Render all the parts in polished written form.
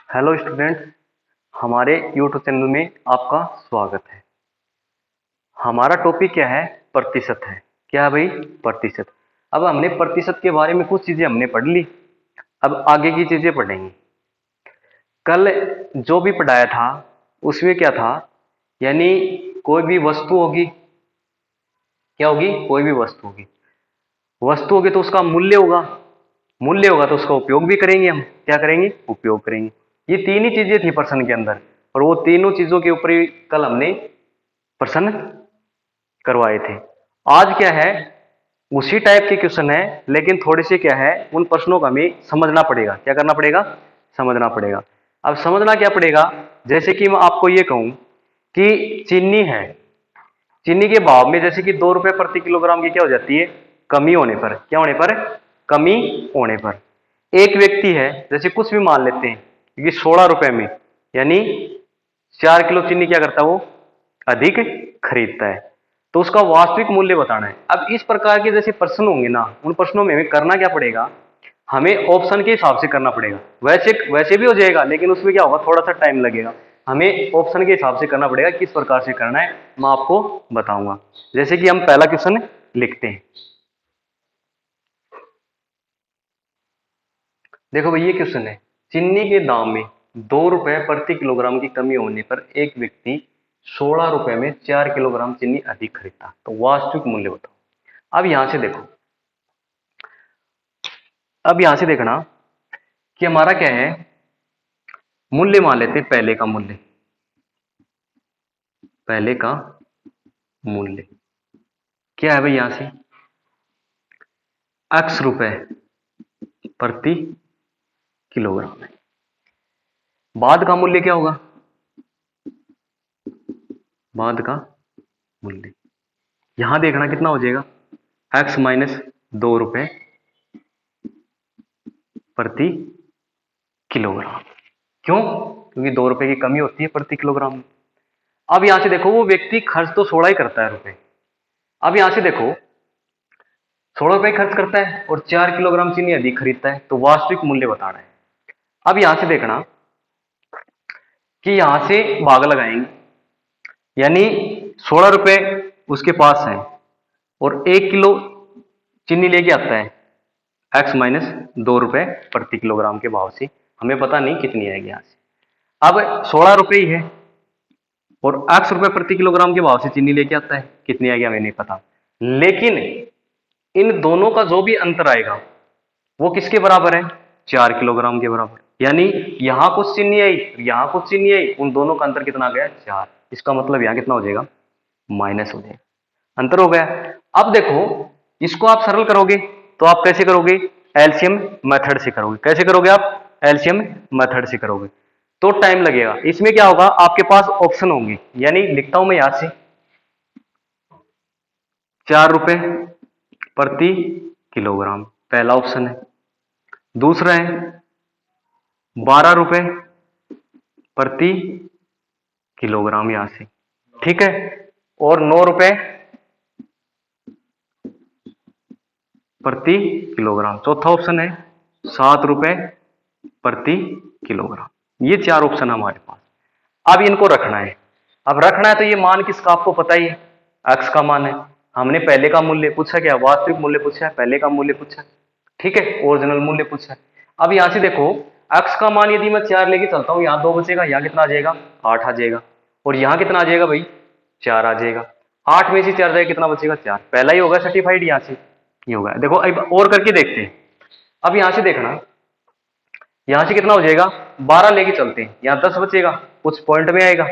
Hello student, हमारे YouTube channel में आपका स्वागत है। हमारा टॉपिक क्या है? प्रतिशत है। क्या है भाई? प्रतिशत। अब हमने प्रतिशत के बारे में कुछ चीजें हमने पढ़ ली, अब आगे की चीजें पढ़ेंगे। कल जो भी पढ़ाया था उसमें क्या था, यानी कोई भी वस्तु होगी, क्या होगी? कोई भी वस्तु होगी। वस्तु होगी तो उसका मूल्य होगा, मूल्य होगा तो उसका उपयोग भी करेंगे। हम क्या करेंगे? उपयोग करेंगे। ये तीन ही चीजें थी प्रश्न के अंदर, और वो तीनों चीजों के ऊपर ही कल हमने प्रश्न करवाए थे। आज क्या है, उसी टाइप के क्वेश्चन है, लेकिन थोड़े से क्या है, उन प्रश्नों का हमें समझना पड़ेगा। क्या करना पड़ेगा? समझना पड़ेगा। अब समझना क्या पड़ेगा? जैसे कि मैं आपको ये कहूं कि चीनी है, चीनी के भाव में जैसे कि 2 रुपए प्रति किलोग्राम की क्या हो जाती है? कमी होने पर। क्या होने पर? कमी होने पर। एक व्यक्ति है, जैसे कुछ भी मान लेते हैं, कि 16 रुपए में, यानी 4 किलो चीनी क्या करता है? वो अधिक खरीदता है। तो उसका वास्तविक मूल्य बताना है। अब इस प्रकार के जैसे प्रश्न होंगे ना, उन प्रश्नों में हमें करना क्या पड़ेगा? हमें ऑप्शन के हिसाब से करना पड़ेगा। वैसे वैसे भी हो जाएगा, लेकिन उसमें क्या होगा, थोड़ा सा टाइम लगेगा। हमें ऑप्शन के हिसाब से करना पड़ेगा। किस प्रकार से करना है मैं आपको बताऊंगा। जैसे कि हम पहला क्वेश्चन लिखते हैं। देखो भाई, ये क्वेश्चन है, चीनी के दाम में 2 रुपए प्रति किलोग्राम की कमी होने पर एक व्यक्ति 16 रुपए में 4 किलोग्राम चीनी अधिक खरीदता, तो वास्तविक मूल्य बताओ। अब यहां से देखो, अब यहां से देखना कि हमारा क्या है, मूल्य मान लेते हैं, पहले का मूल्य, पहले का मूल्य क्या है भाई? यहां से x रुपए प्रति किलोग्राम है। बाद का मूल्य क्या होगा? बाद का मूल्य यहां देखना कितना हो जाएगा, x माइनस 2 रुपए प्रति किलोग्राम। क्यों? क्योंकि 2 रुपए की कमी होती है प्रति किलोग्राम में। अब यहां से देखो, वो व्यक्ति खर्च तो 16 ही करता है रुपए। अब यहां से देखो, 16 रुपए खर्च करता है और 4 किलोग्राम चीनी अधिक खरीदता है, तो वास्तविक मूल्य बताना है। अब यहां से देखना कि यहां से भाग लगाएंगे, यानी 16 रुपए उसके पास है और 1 किलो चीनी लेके आता है x माइनस 2 रुपए प्रति किलोग्राम के भाव से। हमें पता नहीं कितनी आएगी यहां से। अब 16 रुपए ही है और x रुपए प्रति किलोग्राम के भाव से चीनी लेके आता है, कितनी आएगी हमें नहीं पता। लेकिन इन दोनों का जो भी अंतर आएगा वो किसके बराबर है? 4 किलोग्राम के बराबर। यानी यहां कुछ चीनी आई, यहां कुछ चीनी आई, उन दोनों का अंतर कितना आ गया? 4। इसका मतलब यहां कितना हो जाएगा? माइनस हो जाएगा, अंतर हो गया। अब देखो, इसको आप सरल करोगे तो आप कैसे करोगे? एलसीएम मेथड से करोगे। कैसे करोगे आप? एलसीएम मेथड से करोगे तो टाइम लगेगा। इसमें क्या होगा, आपके पास ऑप्शन होंगे, यानी लिखता हूं मैं यहां से, 4 रुपए प्रति किलोग्राम पहला ऑप्शन है। दूसरा है 12 रुपए प्रति किलोग्राम, यहां से, ठीक है। और 9 रुपए प्रति किलोग्राम। चौथा ऑप्शन है 7 रुपए प्रति किलोग्राम। ये 4 ऑप्शन हमारे पास। अब इनको रखना है। अब रखना है तो ये मान किसका आपको पता ही है, एक्स का मान है। हमने पहले का मूल्य पूछा, क्या वास्तविक मूल्य पूछा है, पहले का मूल्य पूछा है, ठीक है, ओरिजिनल मूल्य पूछा है। अब यहां से देखो, एक्स का मान यदि मैं 4 लेके चलता हूं, यहां 2 बचेगा, यहां कितना आ जाएगा? 8 आ जाएगा। और यहां कितना आ जाएगा भाई? 4 आ जाएगा। 8 में से 4 जाएगा, कितना बचेगा? 4। पहला ही होगा सर्टिफाइड, यहां से ये होगा। देखो अब और करके देखते हैं। अब यहां से देखना, यहां से कितना हो जाएगा? 12 लेके चलते हैं, यहां 10 बचेगा, कुछ पॉइंट में आएगा।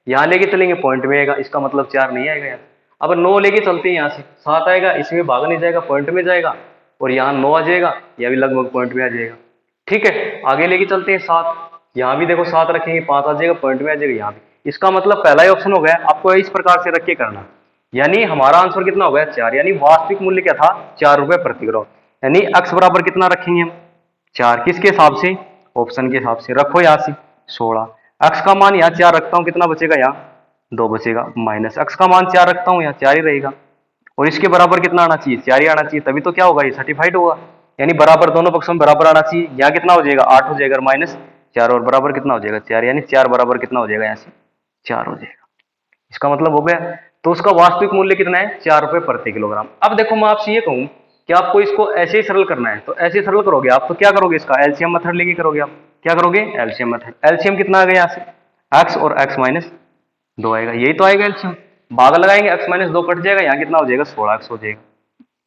यहां लेके चलेंगे, पॉइंट में आएगा, इसका मतलब 4 नहीं आएगा यहाँ। अब 9 लेके चलते हैं, यहां से 7 आएगा, इसमें भाग नहीं जाएगा, पॉइंट में जाएगा। और यहाँ 9 आ जाएगा, यह भी लगभग पॉइंट में आ जाएगा, ठीक है। आगे लेके चलते हैं 7, यहां भी देखो 7 रखेंगे, 5 आ जाएगा, पॉइंट में आ जाएगा यहाँ भी। इसका मतलब पहला ही ऑप्शन हो गया। आपको इस प्रकार से रख के करना, यानी हमारा आंसर कितना हो गया? 4। यानी वास्तविक मूल्य क्या था? 4 रुपए प्रति किलो। यानी x बराबर कितना रखेंगे हम? 4। किसके हिसाब से? ऑप्शन के हिसाब से। रखो यहां से 16। x का मान यहाँ 4 रखता हूं, कितना बचेगा? यहाँ 2 बचेगा, माइनस x का मान 4 रखता हूं, यहाँ 4 ही रहेगा। और इसके बराबर कितना आना चाहिए? 4 ही आना चाहिए, तभी तो क्या होगा, ये सर्टिफाइड होगा। यानी बराबर, दोनों पक्षों में बराबर आना चाहिए। यहाँ कितना हो जाएगा? 8 हो जाएगा, माइनस 4 और बराबर कितना हो जाएगा 4, यानी 4 बराबर कितना हो जाएगा यहाँ से 4 हो जाएगा। इसका मतलब हो गया। तो उसका वास्तविक मूल्य कितना है 4 रुपए प्रति किलोग्राम। अब देखो मैं आपसे ये कहूँ कि आपको इसको ऐसे ही सरल करना है, तो ऐसे ही सरल करोगे आप, तो क्या करोगे, इसका एलसीएम मेथड लेके करोगे आप। क्या करोगे, एलसीएम मेथड। एलसीएम कितना आ गया यहाँ से x और x माइनस 2 आएगा, यही तो आएगा एलसीएम। भाग लगाएंगे, x माइनस 2 कट जाएगा, यहाँ कितना हो जाएगा 16x हो जाएगा।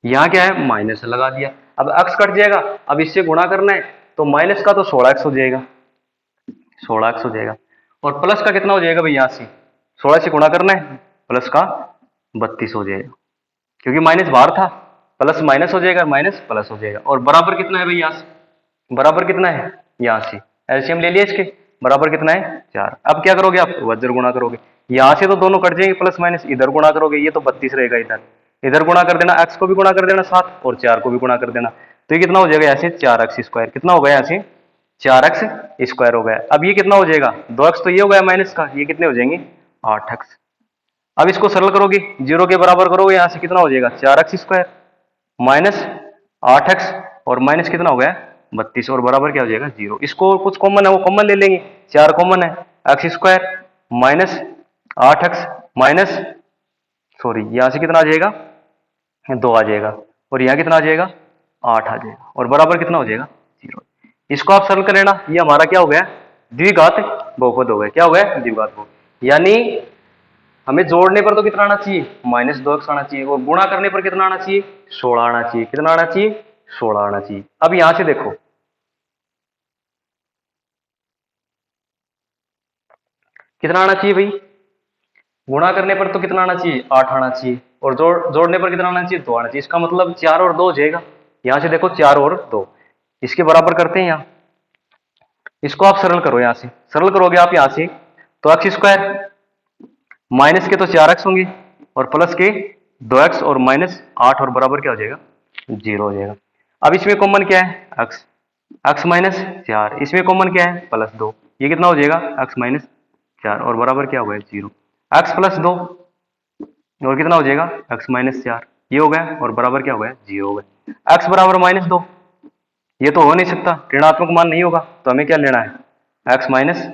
यहाँ क्या है माइनस लगा दिया, अब x कट जाएगा, अब इससे गुणा करना है तो माइनस का तो 16x हो जाएगा, 16x हो जाएगा। और प्लस का कितना हो जाएगा भाई, यहाँ से 16 से गुणा करना है, प्लस का 32 हो जाएगा, क्योंकि माइनस बाहर था, प्लस माइनस हो जाएगा, माइनस प्लस हो जाएगा। और बराबर कितना है भाई, यहाँ से बराबर कितना है, यहाँ से एलसीएम ले लिया इसके, बराबर कितना है 4। अब क्या करोगे आप, वज्र गुणा करोगे, यहाँ से तो दोनों कट जाएंगे प्लस माइनस, इधर गुणा करोगे, ये तो 32 रहेगा, इधर गुणा कर देना, x को भी गुणा कर देना 7 और 4 को भी गुणा कर देना, तो ये कितना हो जाएगा यहाँ से 4x स्क्वायर, कितना हो गया यहाँ से 4x स्क्वायर हो गया। अब ये कितना हो जाएगा 2x, तो ये हो गया माइनस का, ये कितने हो जाएंगे 8x। अब इसको सरल करोगे, 0 के बराबर करोगे, यहाँ से कितना हो जाएगा 4x स्क्वायर माइनस 8x और माइनस कितना हो गया 32 और बराबर क्या हो जाएगा 0। इसको कुछ कॉमन है वो कॉमन ले लेंगे, 4 कॉमन है, x square minus 8x minus sorry यहाँ से कितना आ जाएगा 2 आ जाएगा, और यहाँ कितना आ जाएगा 8 आ जाएगा, और बराबर कितना हो जाएगा 0। इसको आप सरल कर लेना, ये हमारा क्या हो गया द्विघात बहुपद हो गया, क्या हो गया द्विघात बहुपद। यानी हमें जोड़ने पर तो कितना आना चाहिए -2x आना चाहिए, और गुणा करने पर कितना आना चाहिए 16 आना चाहिए, कितना आना चाहिए 16 आना चाहिए। अब यहां से देखो कितना आना चाहिए भाई, गुणा करने पर तो कितना आना चाहिए 8 आना चाहिए, और जोड़ने पर कितना आना चाहिए 2 आना चाहिए। इसका मतलब 4 और 2 हो जाएगा, यहां से देखो 4 और 2 इसके बराबर करते हैं यहाँ, इसको आप सरल करो, यहां से सरल करोगे आप यहां से तो x स्क्वायर माइनस के तो 4x होंगे और प्लस के 2x और माइनस 8 और बराबर क्या हो जाएगा 0 हो जाएगा। अब इसमें कॉमन क्या है x माइनस 4, इसमें कॉमन क्या है +2, ये कितना हो जाएगा x माइनस 4 और बराबर क्या हो गया 0। x प्लस 2 और कितना हो जाएगा x माइनस 4, ये हो गया और बराबर क्या हो गया 0 हो गया। x बराबर -2, ये तो हो नहीं सकता, ऋणात्मक मान नहीं होगा, तो हमें क्या लेना है x माइनस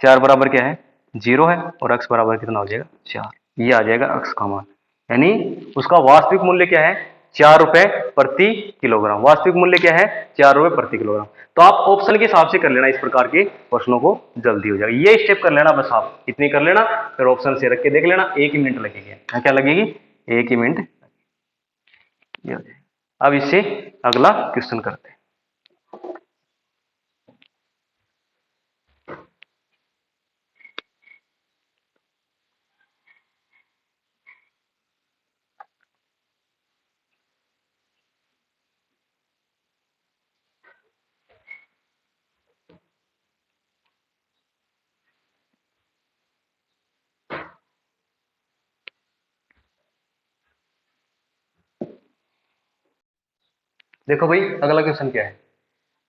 4 बराबर क्या है 0 है, और x बराबर कितना हो जाएगा 4, ये आ जाएगा x का मान। यानी उसका वास्तविक मूल्य क्या है 4 रुपए प्रति किलोग्राम, वास्तविक मूल्य क्या है 4 रुपए प्रति किलोग्राम। तो आप ऑप्शन के हिसाब से कर लेना, इस प्रकार के प्रश्नों को जल्दी हो जाएगा, ये स्टेप कर लेना बस, आप इतनी कर लेना, फिर ऑप्शन से रख के देख लेना, 1 ही मिनट लगेगी, क्या लगेगी 1 ही मिनट, ये हो जाएगा। अब इससे अगला क्वेश्चन करते हैं। देखो भाई अगला क्वेश्चन क्या है,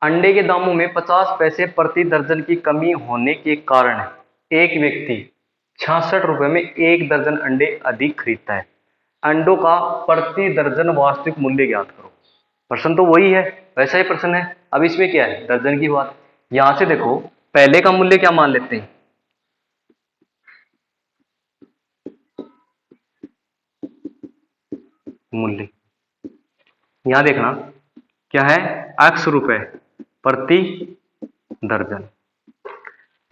अंडे के दामों में 50 पैसे प्रति दर्जन की कमी होने के कारण एक व्यक्ति 66 रुपए में 1 दर्जन अंडे अधिक खरीदता है, अंडों का प्रति दर्जन वास्तविक मूल्य ज्ञात करो। प्रश्न तो वही है, वैसा ही प्रश्न है, अब इसमें क्या है दर्जन की बात। यहां से देखो पहले का मूल्य क्या मान लेते हैं, मूल्य यहां देखना क्या है x रुपए प्रति दर्जन,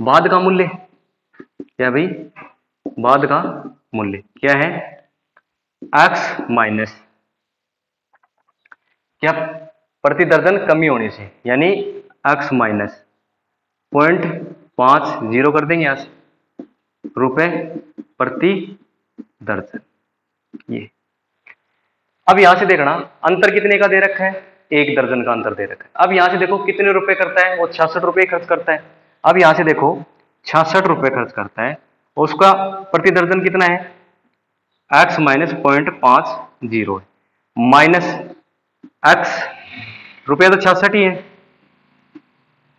बाद का मूल्य क्या भाई, बाद का मूल्य क्या है x माइनस क्या प्रति दर्जन कमी होने से, यानी x माइनस 0.50 कर देंगे यहां से रुपए प्रति दर्जन। ये अब यहां से देखना अंतर कितने का दे रखा है, 1 दर्जन का अंतर दे रखा है। अब यहां से देखो कितने रुपए करता है, वो 66 रुपए खर्च करता है। अब यहां से देखो 66 रुपए खर्च करता है, उसका प्रति दर्जन कितना है x माइनस 0.50 माइनस x रुपया तो 66 ही है,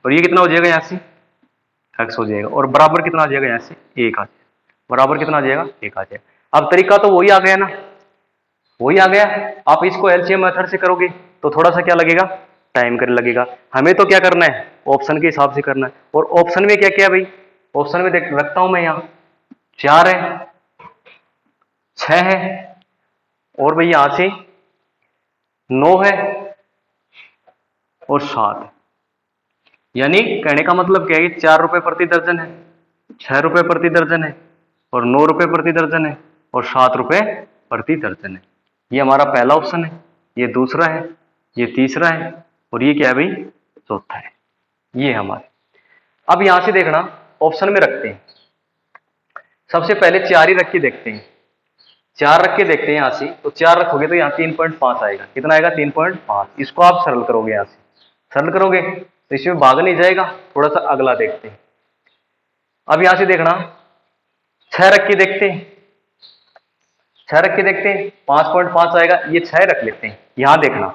और ये कितना हो जाएगा यहाँ से x हो जाएगा, और बराबर कितना आ जाएगा यहाँ से 1 आ जाएगा, बराबर कितना आ जाएगा 1 आ जाएगा। अब तरीका तो वही आ गया ना, वही आ गया। आप इसको एलसीएम मेथड से करोगे तो थोड़ा सा क्या लगेगा टाइम कर लगेगा। हमें तो क्या करना है, ऑप्शन के हिसाब से करना है। और ऑप्शन में क्या क्या भाई, ऑप्शन में देख रखता हूं मैं यहाँ 4 है, 6 है, और भाई यहां से 9 है और 7 है। यानी कहने का मतलब क्या है कि 4 रुपए प्रति दर्जन है, 6 रुपए प्रति दर्जन है, और 9 रुपए प्रति दर्जन है, और 7 रुपए प्रति दर्जन है। ये हमारा पहला ऑप्शन है, ये दूसरा है, ये तीसरा है, और ये क्या है भाई, चौथा है। ये हमारे, अब यहां से देखना ऑप्शन में रखते हैं। सबसे पहले 4 ही रख के देखते हैं, 4 रख के देखते हैं यहां से। तो 4 रखोगे तो यहाँ 3.5 आएगा। कितना आएगा, 3.5। इसको आप सरल करोगे, यहां से सरल करोगे तो इसमें भाग नहीं जाएगा। थोड़ा सा अगला देखते हैं। अब यहां से देखना 6 रख के देखते हैं, 6 रख के देखते हैं, 5.5 आएगा। ये 6 रख लेते हैं। यहां देखना,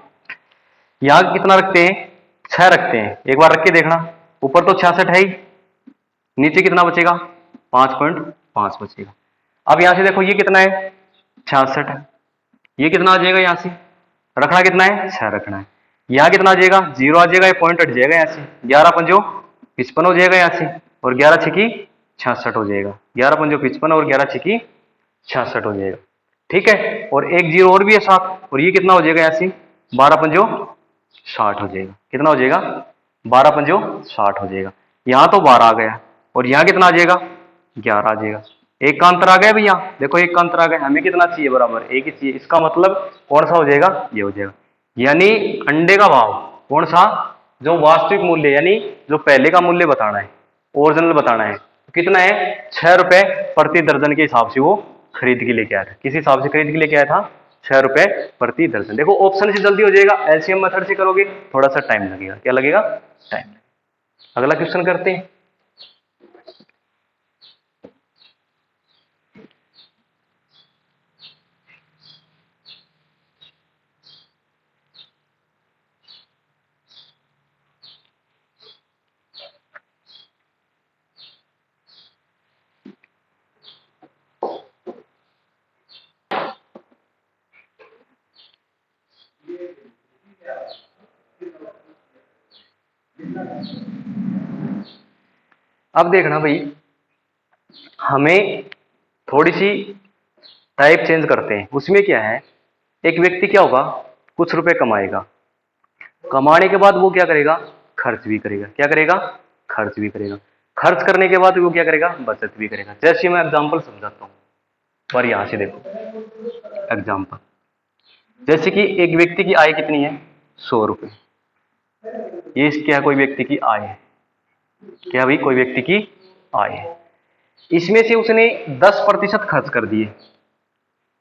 यहां कितना रखते हैं, 6 रखते हैं। एक बार रख के देखना, ऊपर तो 66 है ही, नीचे कितना बचेगा, 5.5 बचेगा। अब यहां से देखो ये कितना है, 66 है। ये कितना आ जाएगा, यहां से रखना कितना है, 6 रखना है। यहां कितना आ जाएगा, 0 आ जाएगा, ये पॉइंट हट जाएगा यहां से। 11 पंजो 55 हो जाएगा यहां से, और 11 छिकी 66 हो जाएगा। 11 पंजो 55 और 11 छिकी 66 हो जाएगा। ठीक है, और एक 0 और भी है 7, और ये कितना हो जाएगा यहाँ से, 12 पंजो 60 हो जाएगा। कितना हो जाएगा, 12 पंजो 60 हो जाएगा। यहाँ तो 12 आ गया, और यहाँ कितना आ जाएगा, 11 आ जाएगा। एक का अंतर आ गया भैया, देखो एक का अंतर आ गया। हमें कितना चाहिए, बराबर एक ही चाहिए। इसका मतलब कौन सा हो जाएगा, ये हो जाएगा। यानी अंडे का भाव कौन सा, जो वास्तविक मूल्य, यानी जो पहले का मूल्य बताना है, ओरिजिनल बताना है, तो कितना है, 6 रुपए प्रति दर्जन के हिसाब से वो खरीद के लेके आया था। किस हिसाब से खरीद के लेके आया था, 6 रुपए प्रति दर्जन। देखो ऑप्शन से जल्दी हो जाएगा, एलसीएम मेथड से करोगे थोड़ा सा टाइम लगेगा। क्या लगेगा, टाइम। अगला क्वेश्चन करते हैं। अब देखना भाई, हमें थोड़ी सी टाइप चेंज करते हैं। उसमें क्या है, एक व्यक्ति क्या होगा, कुछ रुपए कमाएगा, कमाने के बाद वो क्या करेगा, खर्च भी करेगा। क्या करेगा, खर्च भी करेगा। खर्च करने के बाद वो क्या करेगा, बचत भी करेगा। जैसे मैं एग्जांपल समझाता हूँ, पर यहां से देखो एग्जांपल। जैसे कि एक व्यक्ति की आय कितनी है, 100 रुपए। ये क्या है, कोई व्यक्ति की आय है। क्या भाई, कोई व्यक्ति की आय है। इसमें से उसने 10% खर्च कर दिए,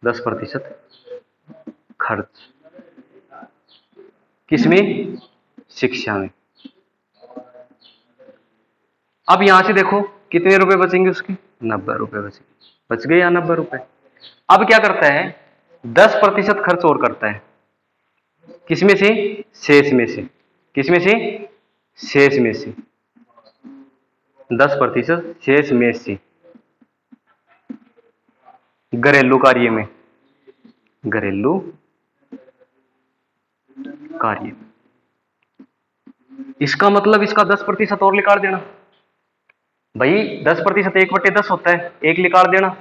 10% खर्च किसमें, शिक्षा में। अब यहां से देखो कितने रुपए बचेंगे उसके, 90 रुपए बचेंगे। बच गए या 90 रुपए। अब क्या करता है, 10% खर्च और करता है, किसमें से, शेष में से। किसमें से, शेष में से। 10% शेष में से, घरेलू कार्य में, घरेलू कार्य। इसका मतलब इसका 10% और निकाल देना भाई। 10% 1/10 होता है, एक निकाल देना।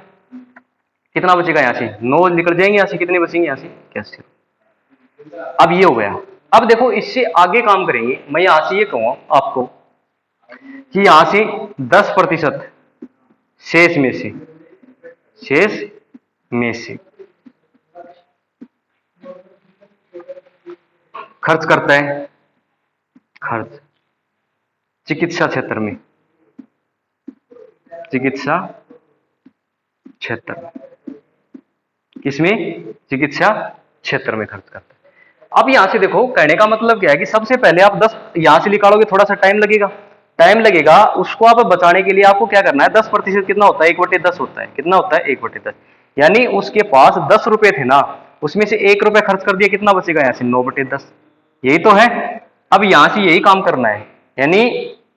कितना बचेगा, यहां से 9 निकल जाएंगे, यहां से कितने बचेंगे, यहां से 81। अब ये हो गया। अब देखो इससे आगे काम करेंगे। मैं यहां से ये कहूंगा आपको कि यहां से 10% शेष में से, शेष में से खर्च करता है, खर्च चिकित्सा क्षेत्र में, चिकित्सा क्षेत्र में। किसमें, चिकित्सा क्षेत्र में खर्च करता है। अब यहां से देखो कहने का मतलब क्या है कि सबसे पहले आप 10 यहां से निकालोगे, थोड़ा सा टाइम लगेगा। टाइम लगेगा, उसको आप बचाने के लिए आपको क्या करना है, 10% कितना होता है, 1/10 होता है। कितना होता है, 1/10। यानी उसके पास 10 रुपए थे ना, उसमें से 1 रुपया खर्च कर दिया, कितना बचेगा यहाँ से, 9/10। यही तो है। अब यहां से यही काम करना है, यानी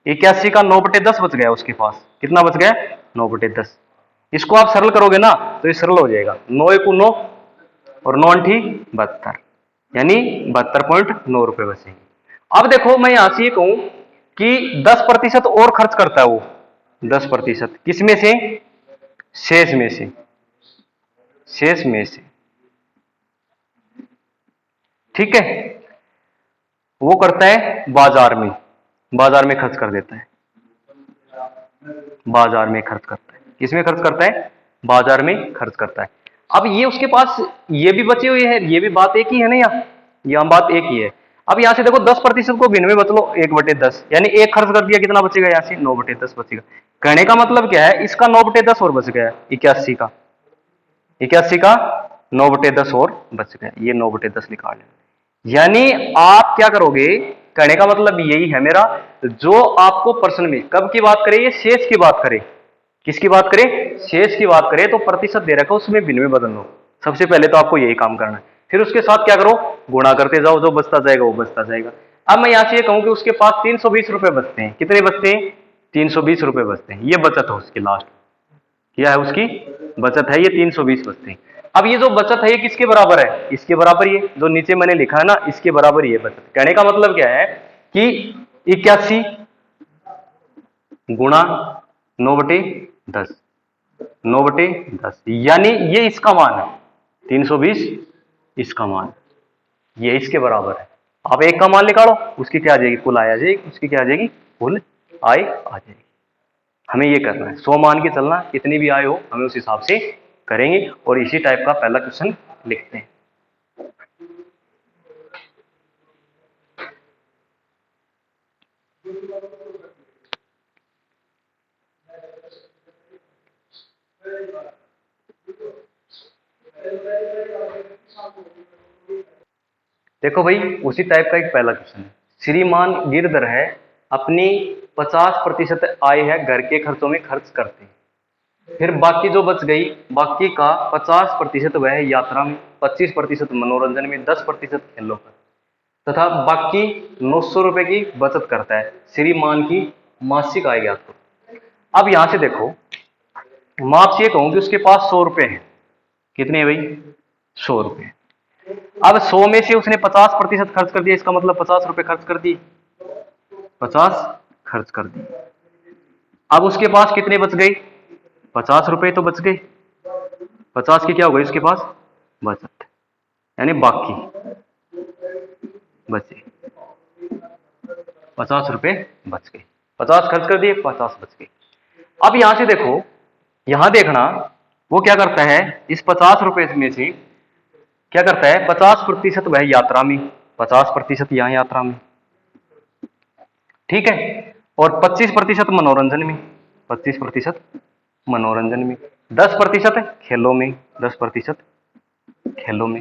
81 का 9/10 बच गया उसके पास। कितना बच गया, 9/10। इसको आप सरल करोगे ना तो ये सरल हो जाएगा। 9 एकू 9 और 9 8 72, यानी 72.9 रुपए बचेंगे। अब देखो मैं यहां से ये कहूं कि 10% और खर्च करता है वो, 10% किसमें से? शेष में से, शेष में से, ठीक है। वो करता है बाजार में, बाजार में खर्च कर देता है, बाजार में खर्च करता है। किसमें खर्च करता है? बाजार में खर्च करता है। अब ये उसके पास ये भी बचे हुए हैं, ये भी बात एक ही है ना, यहाँ बात एक ही है। अब यहां से देखो 10% को भिन्न में बदलो 1/10, यानी एक खर्च कर दिया, कितना बचेगा यहाँ से? 9/10 बचेगा। कहने का मतलब क्या है, इसका 9/10 और बच गया, 81 का, 81 का 9/10 और बच गया, ये 9/10 निकाल लेना। यानी आप क्या करोगे, कहने का मतलब यही है मेरा, जो आपको प्रश्न में कब की बात करें, ये शेष की बात करें, किसकी बात करें? शेष की बात करें, तो प्रतिशत दे रखा उसमें भिन्न में बदल लो। सबसे पहले तो आपको यही काम करना है, फिर उसके साथ क्या करो, गुणा करते जाओ, जो बचता जाएगा वो बचता जाएगा। अब मैं यहां से ये कहूं कि उसके पास 320 रुपए बचते हैं, कितने बचते हैं? 320 रुपए बचते हैं, ये बचत है उसकी, लास्ट क्या है उसकी बचत है, ये 320 बचते हैं। अब ये जो बचत है ये किसके बराबर है? इसके बराबर, ये जो नीचे मैंने लिखा है ना, इसके बराबर ये बचत। कहने का मतलब क्या है कि 81 गुणा 9/10, 9/10, यानी ये इसका मान है 320, इसका मान, ये इसके बराबर है। आप एक का मान निकालो, उसकी क्या आ जाएगी? कुल आय आ जाएगी, उसकी क्या आ जाएगी? कुल आय आ जाएगी। हमें ये करना है, 100 मान के चलना, कितनी भी आय हो हमें उस हिसाब से करेंगे, और इसी टाइप का पहला क्वेश्चन लिखते हैं। देखो भाई, उसी टाइप का एक पहला क्वेश्चन है। श्रीमान गिरधर है, अपनी 50% आय है घर के खर्चों में खर्च करते हैं, फिर बाकी जो बच गई, बाकी का 50% वह यात्रा में, 25% मनोरंजन में, 10% खेलों पर, तथा बाकी 900 रुपए की बचत करता है। श्रीमान की मासिक आय ज्ञात करो। अब यहां से देखो, मैं आपसे ये कहूं कि उसके पास 100 रुपए हैं, कितने है भाई? 100 रुपए। अब 100 में से उसने 50% खर्च कर दिया, इसका मतलब 50 रुपए खर्च कर दिए, 50 खर्च कर दिए। अब उसके पास कितने बच गए? 50 रुपए तो बच गए, 50 की क्या हो गई उसके पास? बचत, यानी बाकी बचे 50 रुपए बच गए, 50 खर्च कर दिए, 50 बच गए। अब यहां से देखो, यहां देखना वो क्या करता है, इस 50 रुपए में से क्या करता है, 50% वह यात्रा में, 50% यहां यात्रा में, ठीक है, और 25% मनोरंजन में, 25% मनोरंजन में, 10% खेलों में, 10% खेलों में,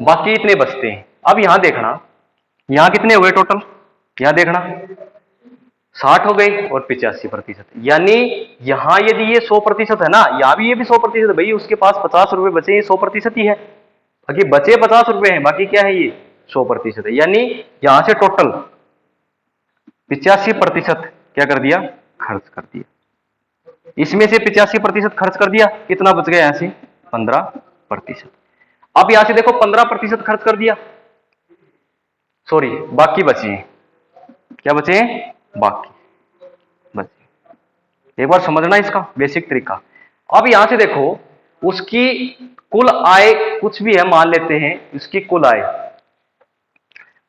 बाकी इतने बचते हैं। अब यहां देखना, यहां कितने हुए टोटल, यहां देखना 60 हो गई और 85%, यानी यहां यदि ये 100% है ना, यहां भी ये भी 100% है भाई, उसके पास 50 रुपए बचे, ये 100% ही है, बाकी बचे 50 रुपए हैं, बाकी क्या है, ये 100% है। यानी यहां से टोटल 85% क्या कर दिया, खर्च कर दिया। इसमें से 85% खर्च कर दिया, कितना बच गया यहां से? 15%। अब यहां से देखो 15% खर्च कर दिया, सॉरी बाकी बचे हैं, क्या बचे हैं? बाकी बचे। एक बार समझना इसका बेसिक तरीका। अब यहां से देखो, उसकी कुल आय कुछ भी है, मान लेते हैं इसकी कुल आय,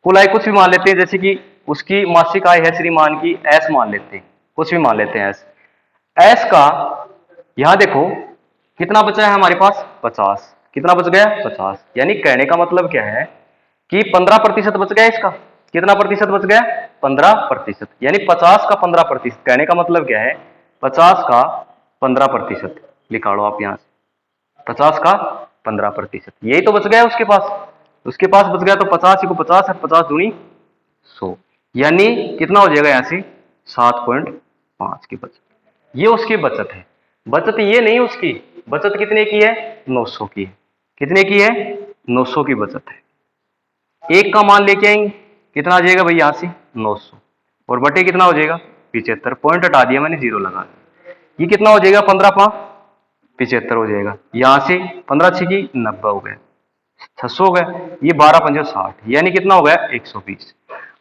कुल आय कुछ भी मान लेते हैं, जैसे कि उसकी मासिक आय है श्रीमान की एस मान लेते हैं, कुछ भी मान लेते हैं एस, एस का यहां देखो कितना बचा है हमारे पास? 50, कितना बच गया? 50। यानी कहने का मतलब क्या है कि 15% बच गया इसका, कितना प्रतिशत बच गया? 15%, यानी 50 का 15%, कहने का मतलब क्या है, 50 का 15% निकालो आप यहां से, 50 का 15%, यही तो बच गया उसके पास, उसके पास बच गया, तो 50 को 50 है, 50 दूनी 100, यानी कितना हो जाएगा यहां से? 7.5 की बचत, ये उसकी बचत है। बचत ये नहीं, उसकी बचत कितने की है? 900 की है, कितने की है? 900 की बचत है। एक का मान लेके आएंगे, कितना आ जाएगा भाई यहां से? 900, और बटे कितना हो जाएगा? 75, पॉइंट हटा दिया मैंने, जीरो लगा दिया, ये कितना हो जाएगा? 15 75 हो जाएगा, यहां से 15 6 की 90 हो गया, 600 हो गया, ये 12 5 60, यानी कितना हो गया? 120।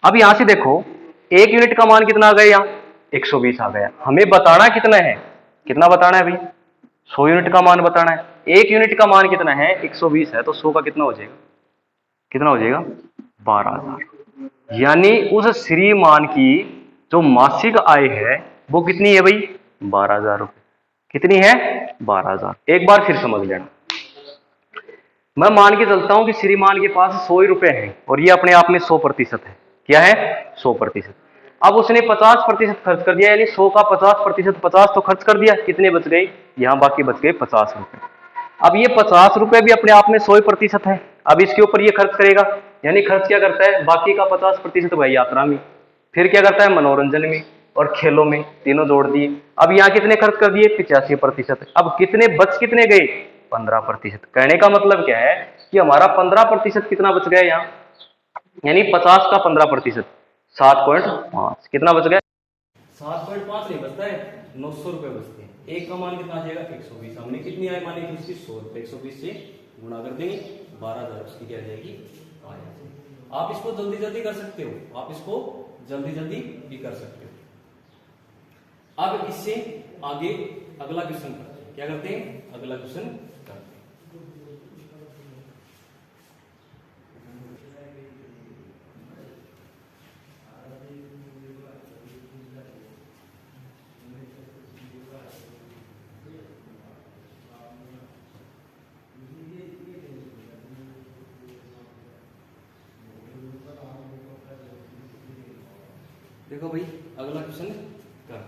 अब यहां से देखो 1 यूनिट का मान कितना आ गया, यहाँ 120 आ गया। हमें बताना कितना है, कितना बताना है भाई, 100 यूनिट का मान बताना है। 1 यूनिट का मान कितना है, 120 है, तो 100 का कितना हो जाएगा, कितना हो जाएगा 12,000। यानी उस श्रीमान की जो मासिक आय है वो कितनी है भाई, 12,000 रुपए। कितनी है, 12,000। एक बार फिर समझ लेना, मैं मान के चलता हूं कि श्रीमान के पास 100 ही रुपए हैं और ये अपने आप में 100% है। क्या है, 100%। अब उसने 50% खर्च कर दिया, यानी 100 का 50%, 50 तो खर्च कर दिया, कितने बच गए, यहां बाकी बच गए 50 रुपए। अब ये 50 रुपए भी अपने आप में 100% है। अब इसके ऊपर ये खर्च करेगा, यानी खर्च क्या करता है, बाकी का 50% भाई यात्रा में, फिर क्या करता है मनोरंजन में और खेलों में, तीनों जोड़ दिए। अब यहाँ कितने खर्च कर दिए, 85%। अब कितने बच कितने गए, 15%। कहने का मतलब क्या है कि हमारा 15% कितना बच गया यहाँ, यानी 50 का 15%, 7.5 कितना बच गया, 7.5 नहीं बचता है, 900 रुपए बचते हैं। एक का मान कितना आ जाएगा, 120। हमने कितनी आय मानी थी उसकी, 100 रुपए, 120 से गुणा कर देंगे, 12,000 उसकी क्या जाएगी आय। आप इसको जल्दी जल्दी कर सकते हो, आप इसको जल्दी जल्दी भी कर सकते हो। अब इससे आगे अगला क्वेश्चन करते हैं, क्या करते हैं, अगला क्वेश्चन करते हैं। देखो भाई अगला क्वेश्चन करते हैं।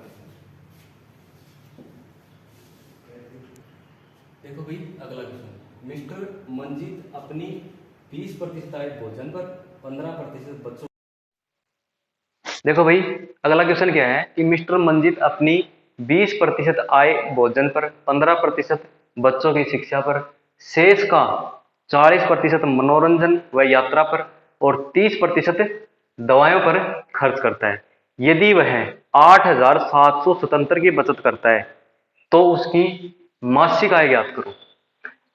देखो भाई अगला क्वेश्चन, मिस्टर मंजीत अपनी 20% आय भोजन पर, 15% बच्चों। देखो भाई अगला क्वेश्चन क्या है कि मिस्टर मंजीत अपनी 20% आय भोजन पर, 15% बच्चों की शिक्षा पर, शेष का 40% मनोरंजन व यात्रा पर और 30% दवाओं पर खर्च करता है। यदि वह 8,777 की बचत करता है तो उसकी मासिक आय ज्ञात करो।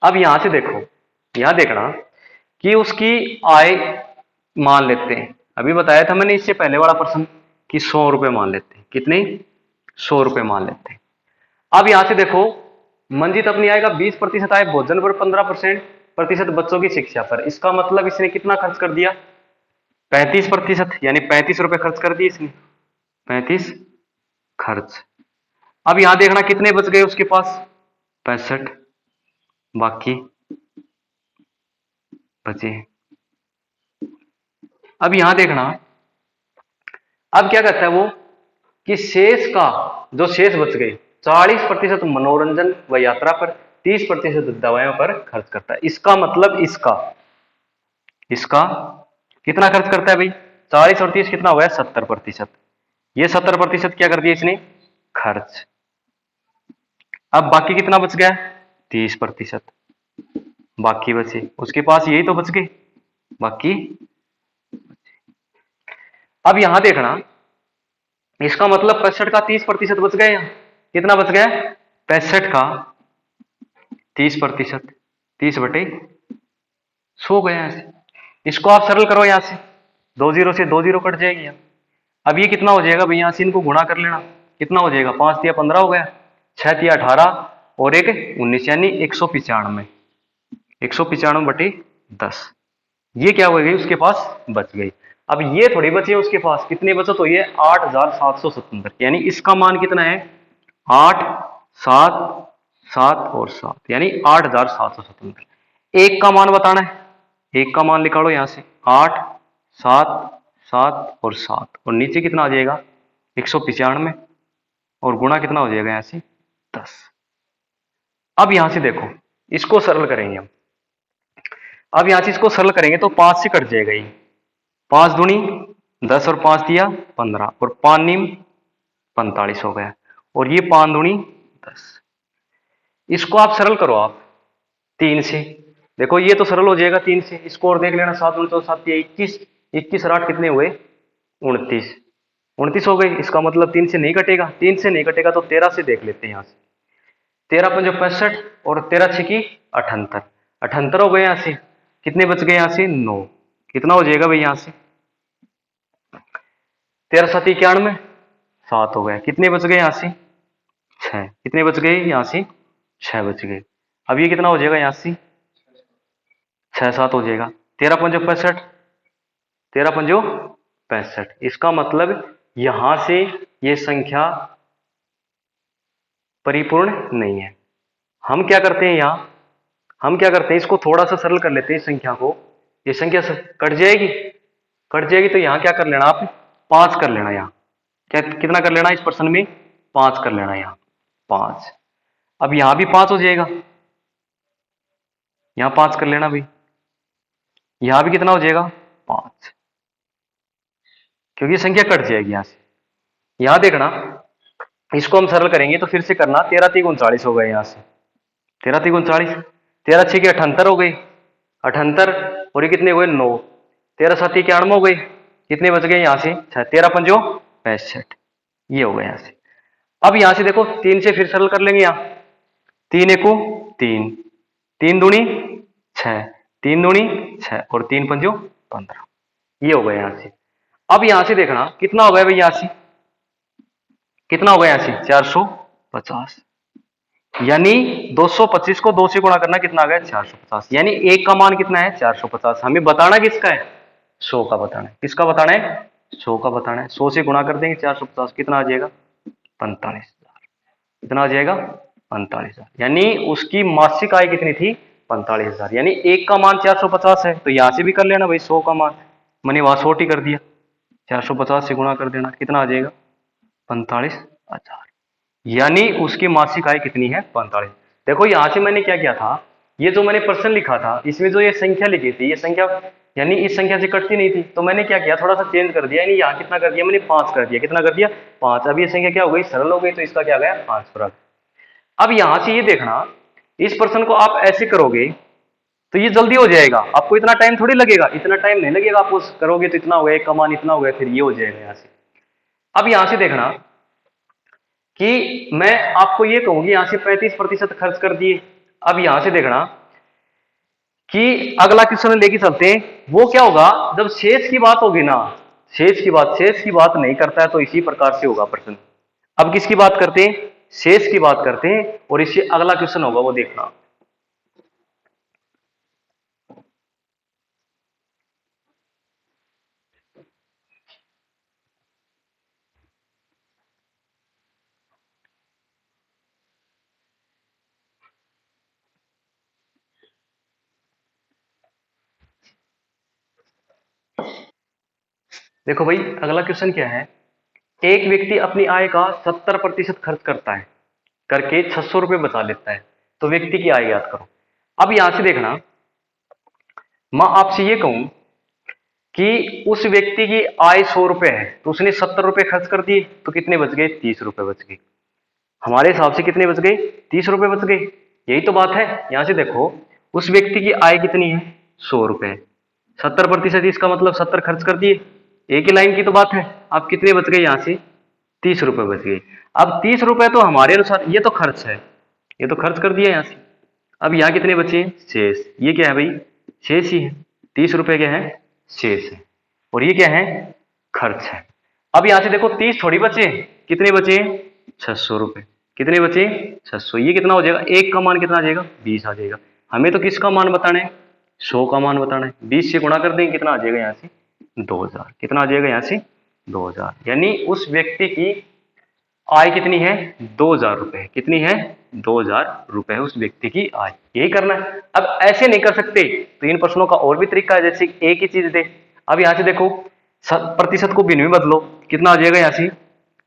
अब यहां से देखो, यहां देखना कि उसकी आय मान लेते हैं, अभी बताया था मैंने इससे पहले वाला प्रश्न कि 100 रुपए मान लेते हैं, कितने, 100 रुपए मान लेते हैं। अब यहां से देखो मंजित अपनी आय का 20% आय भोजन पर, 15% बच्चों की शिक्षा पर, इसका मतलब इसने कितना खर्च कर दिया, 35%, यानी 35 रुपए खर्च कर दिए इसने, 35 खर्च। अब यहां देखना कितने बच गए उसके पास, 65, बाकी बचे। अब यहां देखना, अब क्या करता है वो कि शेष का, जो शेष बच गए 40% मनोरंजन व यात्रा पर, 30% दवाओं पर खर्च करता है। इसका मतलब इसका इसका कितना खर्च करता है भाई, 40 और 30 कितना हुआ है, 70%। ये 70% क्या कर दिया इसने, खर्च। अब बाकी कितना बच गया, 30%, बाकी बचे उसके पास, यही तो बच गए बाकी। अब यहां देखना, इसका मतलब 65 का 30% बच गया, यहाँ कितना बच गया, 65 का 30%, 30/100 गया यहाँ से। इसको आप सरल करो, यहाँ से 2 जीरो से 2 जीरो कट जाएगी यहाँ। अब ये कितना हो जाएगा भाई, यहाँ से इनको गुणा कर लेना, कितना हो जाएगा, 5 तिया 15 हो गया, 6 तिया 18 और 1 19, यानी 195, 195/10। ये क्या हो गई उसके पास, बच गई। अब ये थोड़ी बची है उसके पास, कितनी बचत हुई है, 8,777, यानी इसका मान कितना है, 8, 7, 7 और 7, यानी 8,777। एक का मान बताना है, एक का मान निकालो यहां से, 8, 7, 7 और 7, और नीचे कितना आ जाएगा, 195, और गुणा कितना हो जाएगा यहाँ से, 10। अब यहां से देखो इसको सरल करेंगे हम, अब यहां से इसको सरल करेंगे तो 5 से कट जाएगा ये, 5 दूनी 10 और 5 दिया 15, और 5 नीम 45 हो गया, और ये 5 दूनी 10। इसको आप सरल करो आप 3 से, देखो ये तो सरल हो जाएगा 3 से, इसको और देख लेना, 7 दूनी 7 या 21, 21 और 8 कितने हुए, 29, 29 हो गए। इसका मतलब 3 से नहीं कटेगा, 3 से नहीं कटेगा तो 13 से देख लेते हैं यहाँ से, 13 पंजे 65 और 13 छकी 78, 78 हो गए यहाँ से, कितने बच गए यहाँ से, 9, कितना हो जाएगा भाई यहाँ से, 13 7 91, 7 हो गए। कितने बच गए यहाँ से? 6। कितने बच गए यहाँ से? 6 बच गए। अब ये कितना हो जाएगा यहाँ से? 6 7 हो जाएगा। 13 पंजो 65, 13 पंजो 65। इसका मतलब यहां से ये संख्या परिपूर्ण नहीं है। हम क्या करते हैं यहाँ, हम क्या करते हैं, इसको थोड़ा सा सरल कर लेते हैं इस संख्या को। ये संख्या कट जाएगी, कट जाएगी तो यहाँ क्या कर लेना आप? 5 कर लेना यहाँ। क्या कितना कर लेना इस प्रश्न में? 5 कर लेना यहाँ, 5। अब यहाँ भी 5 हो जाएगा, यहाँ 5 कर लेना भाई। यहाँ भी कितना हो जाएगा? 5, क्योंकि संख्या कट जाएगी यहाँ से। यहाँ देखना, इसको हम सरल करेंगे तो फिर से करना। 13 3 39 हो गए यहाँ से। 13 3 39, 13 6 के 78 हो गई, 78। और ये कितने हुए? 9। 13 7 91 हो गई। कितने बच गए यहाँ से? 6। 13 पंजो 65, ये हो गया यहाँ से। अब यहाँ से देखो 3 से फिर सरल कर लेंगे यहाँ। 3 एकू 3, 3 दूनी 6, 3 दूनी 6 और 3 पंजो 15, ये हो गया यहाँ से। अब यहाँ से देखना कितना हो गया भाई, यहाँ से कितना हो गया यहाँ से? 450। यानी 225 को 2 से गुणा करना, कितना आ गया? 450। यानी एक का मान कितना है? 450। हमें बताना किसका है? 100 का बताना है। किसका बताना है? 100 का बताना है। 100 से गुणा कर देंगे 450, कितना आ जाएगा? 45,000। कितना आ जाएगा? 45,000। यानी उसकी मासिक आय कितनी थी? 45,000। यानी एक का मान 450 है, तो यहां से भी कर लेना भाई 100 का मान। मैंने वहां 100 ही कर दिया, 450 से गुणा कर देना, कितना आ जाएगा? 45,000। यानी उसकी मासिक आय कितनी है? 45। देखो यहां से मैंने क्या किया था, ये जो मैंने प्रश्न लिखा था इसमें जो ये संख्या लिखी थी, ये संख्या यानी इस संख्या से कटती नहीं थी, तो मैंने क्या किया, थोड़ा सा चेंज कर दिया। यानी यहाँ कितना कर दिया मैंने? 5 कर दिया। कितना कर दिया? 5। अब ये संख्या क्या हो गई? सरल हो गई, तो इसका क्या गया? आंसर। अब यहां से ये देखना, इस प्रश्न को आप ऐसे करोगे तो ये जल्दी हो जाएगा, आपको इतना टाइम थोड़ी लगेगा, इतना टाइम नहीं लगेगा। आप उस करोगे तो इतना हो गया, एक का मान इतना हो गया, फिर ये हो जाएगा यहाँ से। अब यहां से देखना कि मैं आपको ये कहूंगी यहां से 35% खर्च कर दिए। अब यहां से देखना कि अगला क्वेश्चन लेके चलते हैं, वो क्या होगा जब शेष की बात होगी ना, शेष की बात नहीं करता है तो इसी प्रकार से होगा प्रश्न। अब किसकी बात करते हैं? शेष की बात करते हैं, और इससे अगला क्वेश्चन होगा वो देखना। देखो भाई अगला क्वेश्चन क्या है, एक व्यक्ति अपनी आय का 70% खर्च करता है, करके 600 रुपए बचा लेता है, तो व्यक्ति की आय याद करो। अब यहां से देखना, मैं आपसे ये कहूं कि उस व्यक्ति की आय 100 रुपए है, तो उसने 70 रुपए खर्च कर दिए, तो कितने बच गए? 30 रुपए बच गए। हमारे हिसाब से कितने बच गए? 30 रुपए बच गए। यही तो बात है। यहां से देखो उस व्यक्ति की आय कितनी है? 100 रुपए। 70% इसका मतलब 70 खर्च कर दिए, एक ही लाइन की तो बात है। अब कितने बच गए यहाँ से? 30 रुपए बच गए। अब 30 रुपए तो हमारे अनुसार ये तो खर्च है, ये तो खर्च कर दिया यहाँ से। अब यहाँ कितने बचे? शेष। ये क्या है भाई? शेष ही है। 30 रुपए क्या है? शेष है। और ये क्या है? खर्च है। अब यहां से देखो 30 थोड़ी बचे, कितने बचे? 600 रुपए। कितने बचे? 600। ये कितना हो जाएगा? एक का मान कितना आ जाएगा? 20 आ जाएगा। हमें तो किसका मान बताना है? 100 का मान बताना है। 20 से गुणा कर देंगे, कितना आ जाएगा यहाँ से? 2000। कितना आ जाएगा यहाँ से? 2000। यानी उस व्यक्ति की आय कितनी है? 2000 रुपए। कितनी है? 2000 रुपए उस व्यक्ति की आय। यही करना है। अब ऐसे नहीं कर सकते तो इन प्रश्नों का और भी तरीका है, जैसे एक ही चीज दे। अब यहां से देखो प्रतिशत को भिन्न में बदलो, कितना आ जाएगा यहाँ से?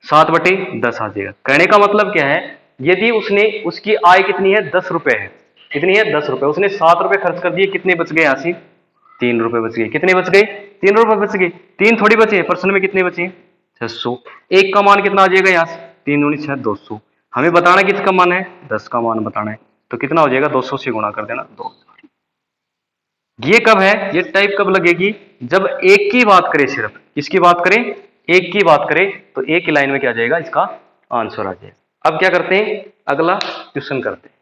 7/10 आ जाएगा। कहने का मतलब क्या है, यदि उसने उसकी आय कितनी है? 10 रुपए है। कितनी है? 10 रुपए। उसने 7 रुपए खर्च कर दिए, कितने बच गए यहाँ से? 3 रुपए बच गए। कितने बच गए? 3 रुपए बच गए। 3 थोड़ी बचे, प्रश्न में कितने बचे? 600। एक का मान कितना आ जाएगा यहाँ से? 3 दूनी 6, 200। हमें बताना किसका मान है? 10 का मान बताना है, तो कितना हो जाएगा? 200 से गुणा कर देना, 2000। ये कब है? ये टाइप कब लगेगी? जब एक की बात करें, सिर्फ किसकी बात करें? एक की बात करें, तो एक ही लाइन में क्या आ जाएगा? इसका आंसर आ जाएगा। अब क्या करते हैं, अगला क्वेश्चन करते हैं।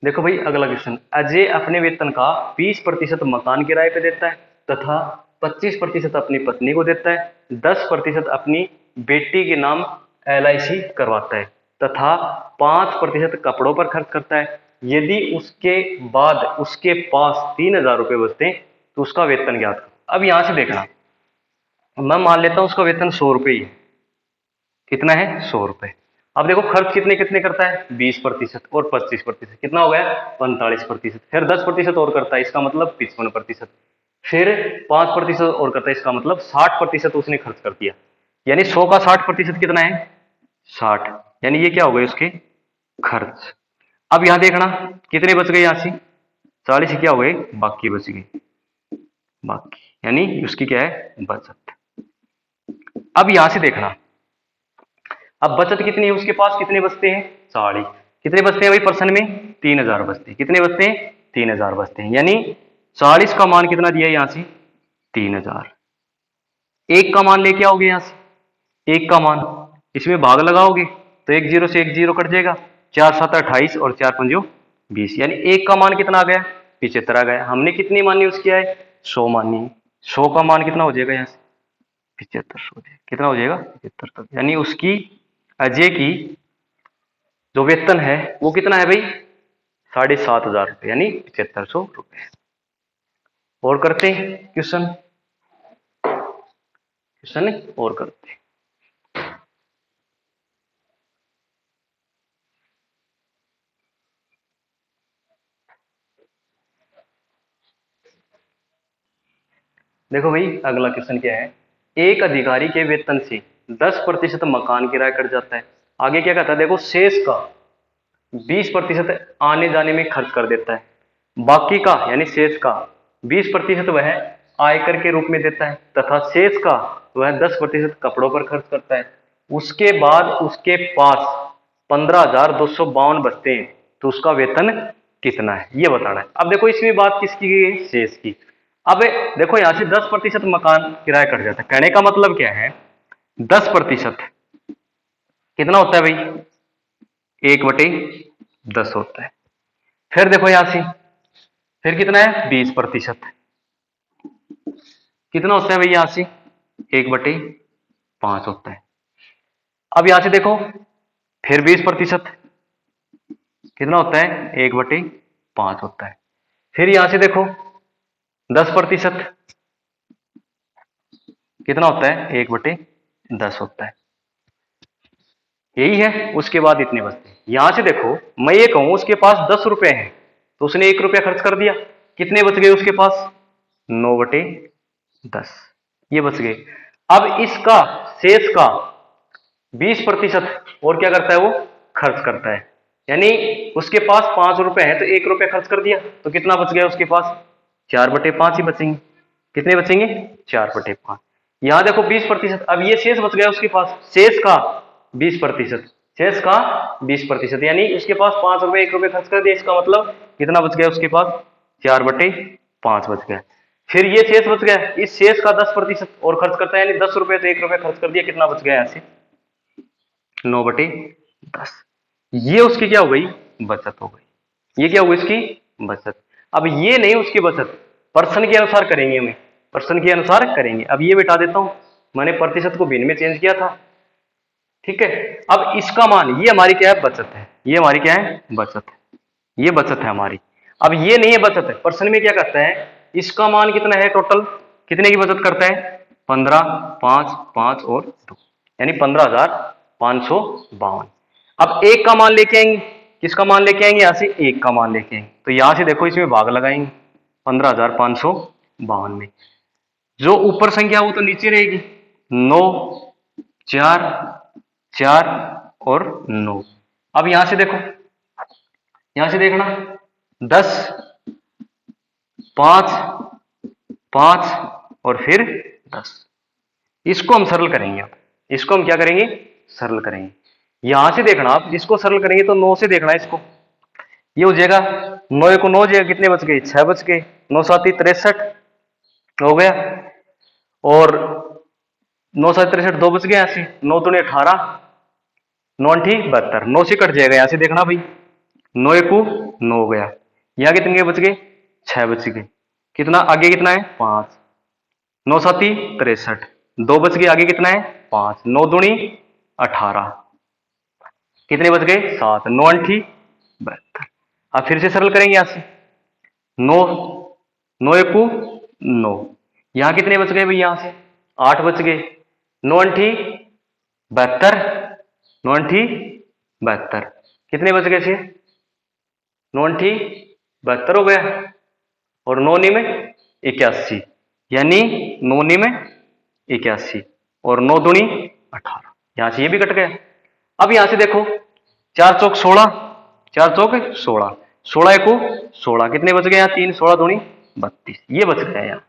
देखो भाई अगला क्वेश्चन, अजय अपने वेतन का 20% मकान किराए पे देता है तथा 25% अपनी पत्नी को देता है, 10% अपनी बेटी के नाम LIC करवाता है तथा 5% कपड़ों पर खर्च करता है। यदि उसके बाद उसके पास 3,000 रुपये बचते हैं तो उसका वेतन ज्ञात करो। अब यहां से देखना, मैं मान लेता हूं उसका वेतन 100 रुपये ही है। कितना है? 100 रुपये। अब देखो खर्च कितने कितने करता है? 20% और 25%, कितना हो गया? 45%। फिर 10% और करता है, इसका मतलब 55%। फिर 5% और करता है, इसका मतलब 60% उसने खर्च कर दिया। यानी 100 का 60% कितना है? 60। यानी ये क्या हो गए उसके खर्च। अब यहां देखना कितने बच गए, यहां से 40 क्या हो गए, बाकी बच गए, बाकी यानी उसकी क्या है? बचत। अब यहां से देखना, अब बचत कितनी है उसके पास, कितने बचते हैं? 40। कितने बचते हैं भाई पर्सन में? 3,000 बचते हैं। कितने बचते हैं? 3,000 बचते हैं। यानी 40 का मान कितना दिया है यहां से? 3,000। एक का मान लेके आओगे यहां से, एक का मान इसमें भाग लगाओगे तो एक जीरो से एक जीरो कट जाएगा, 4 7 28 और 4 5 20। यानी एक का मान कितना आ गया? 75 आ गया। हमने कितनी मानी उसकी है? 100 मानी। 100 का मान कितना हो जाएगा यहाँ से? 75 हो जाएगा। कितना हो जाएगा? 75 तक। यानी उसकी, अजय की जो वेतन है वो कितना है भाई? 7,500 रुपये, यानी 7500 रुपये। और करते हैं क्वेश्चन, क्वेश्चन और करते हैं। देखो भाई अगला क्वेश्चन क्या है, एक अधिकारी के वेतन से 10% मकान किराया कट जाता है। आगे क्या कहता है देखो, शेष का 20% आने जाने में खर्च कर देता है, बाकी का यानी शेष का 20% वह आयकर के रूप में देता है तथा शेष का वह 10% कपड़ों पर खर्च करता है। उसके बाद उसके पास 15,252 बचते हैं तो उसका वेतन कितना है ये बताना है। अब देखो इसमें बात किसकी गई है? शेष की। अब देखो यहां से 10% मकान किराया कट जाता है, कहने का मतलब क्या है, 10% कितना होता है भाई? 1/10 होता है। फिर देखो यहां से, फिर कितना है? 20%। कितना होता है भाई यहां से? 1/5 होता है। अब यहां से देखो, फिर 20% कितना होता है? 1/5 होता है। फिर यहां से देखो 10% कितना होता है? 1/10 होता है। यही है, उसके बाद इतने बचते हैं। यहां से देखो, मैं ये कहूं उसके पास 10 रुपए हैं तो उसने 1 रुपया खर्च कर दिया, कितने बच गए उसके पास? 9/10, ये बच गए। अब इसका शेष का 20% और क्या करता है वो? खर्च करता है। यानी उसके पास 5 रुपए है तो 1 रुपया खर्च कर दिया तो कितना बच गया उसके पास? 4/5 ही बचेंगे। कितने बचेंगे? 4/5। यहां देखो 20%, अब ये शेष बच गया उसके पास, शेष का 20%, शेष का 20%, यानी उसके पास 5 रुपए 1 रुपये खर्च कर दिया, इसका मतलब कितना बच गया उसके पास? 4/5 बच गया। फिर ये शेष बच गया, इस शेष का 10% और खर्च करता है, यानी 10 रुपए तो 1 रुपया खर्च कर दिया, कितना बच गया यहां से? 9/10। ये उसकी क्या हो गई? बचत हो गई। ये क्या हुई? इसकी बचत। अब ये नहीं उसकी बचत, पर्सन के अनुसार करेंगे, हमें पर्सन के अनुसार करेंगे। अब ये मिटा देता हूं, मैंने प्रतिशत को भिन्न में चेंज किया था, ठीक है। अब इसका मान, ये हमारी क्या है? बचत है। ये हमारी क्या है? बचत है। ये बचत है हमारी। अब ये नहीं है बचत है, पर्सन में क्या करता है, इसका मान कितना है टोटल, कितने की बचत करता है? 15, 5, 5 और 2, यानी 15,552। अब एक का मान लेके आएंगे, किसका मान लेके आएंगे? यहां से एक का मान लेके आएंगे, तो यहां से देखो इसमें भाग लगाएंगे 15,552 में, जो ऊपर संख्या वो तो नीचे रहेगी, 9, 4, 4 और 9। अब यहां से देखो, यहां से देखना 10, 5, 5 और फिर 10। इसको हम सरल करेंगे। अब इसको हम क्या करेंगे? सरल करेंगे। यहां से देखना, आप इसको सरल करेंगे तो 9 से देखना इसको, ये हो जाएगा 9 को 9 जाएगा, कितने बच गए? 6 बच गए। 9 7 63 हो गया, और 9 7 63 2 बच गए, यहां से 9 दूनी 18, 9 8 72, 9 से कट जाएगा यहां से देखना भाई, 9 एकू 9 हो गया। यहाँ कितने बच गए? 6 बच गए। कितना आगे कितना है? 5। 9 साती 63, 2 बच गए। आगे कितना है? 5। 9 दूनी 18, कितने बच गए? 7। 9 अंठी 72। अब फिर से सरल करेंगे यहां से। 9, 9 एकू 9, यहां कितने बच गए भाई? यहां से 8 बच गए। 9 अंठी 72, 9 अंठी 72, कितने बच गए? 9 अंठी 72 हो गया। और 9 नी में 81, यानी 9 नी में 81 और 9 दूनी 18, यहां से ये भी कट गया। अब यहां से देखो, 4 चौक 16, 4 चौक 16, 16 एकू 16, कितने बच गए? यहाँ 3, 16 दूनी 32, ये बच गया यहाँ।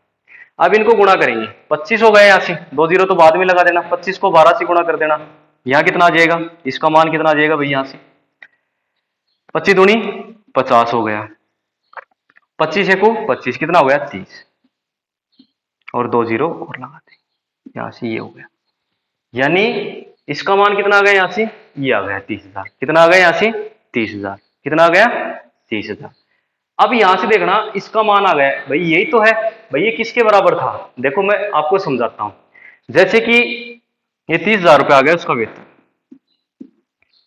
अब इनको गुणा करेंगे। 25 हो गए यहाँ से, 2 जीरो तो बाद में लगा देना। 25 को 12 से गुणा कर देना। यहाँ कितना आ जाएगा? इसका मान कितना आ जाएगा भाई? यहाँ से 25 दूनी 50 हो गया। 25 एकू 25, कितना हो गया? 30, और 2 जीरो और लगा दे। यहाँ से ये हो गया, यानी इसका मान कितना आ गया? यहाँ से ये आ गया 30,000। कितना आ गया यहाँ से? 30,000। कितना आ गया? 30,000। अब यहां से देखना, इसका मान आ गया भाई, यही तो है भाई। ये किसके बराबर था? देखो मैं आपको समझाता हूं। जैसे कि ये 30,000 रुपये आ गया उसका वेतन।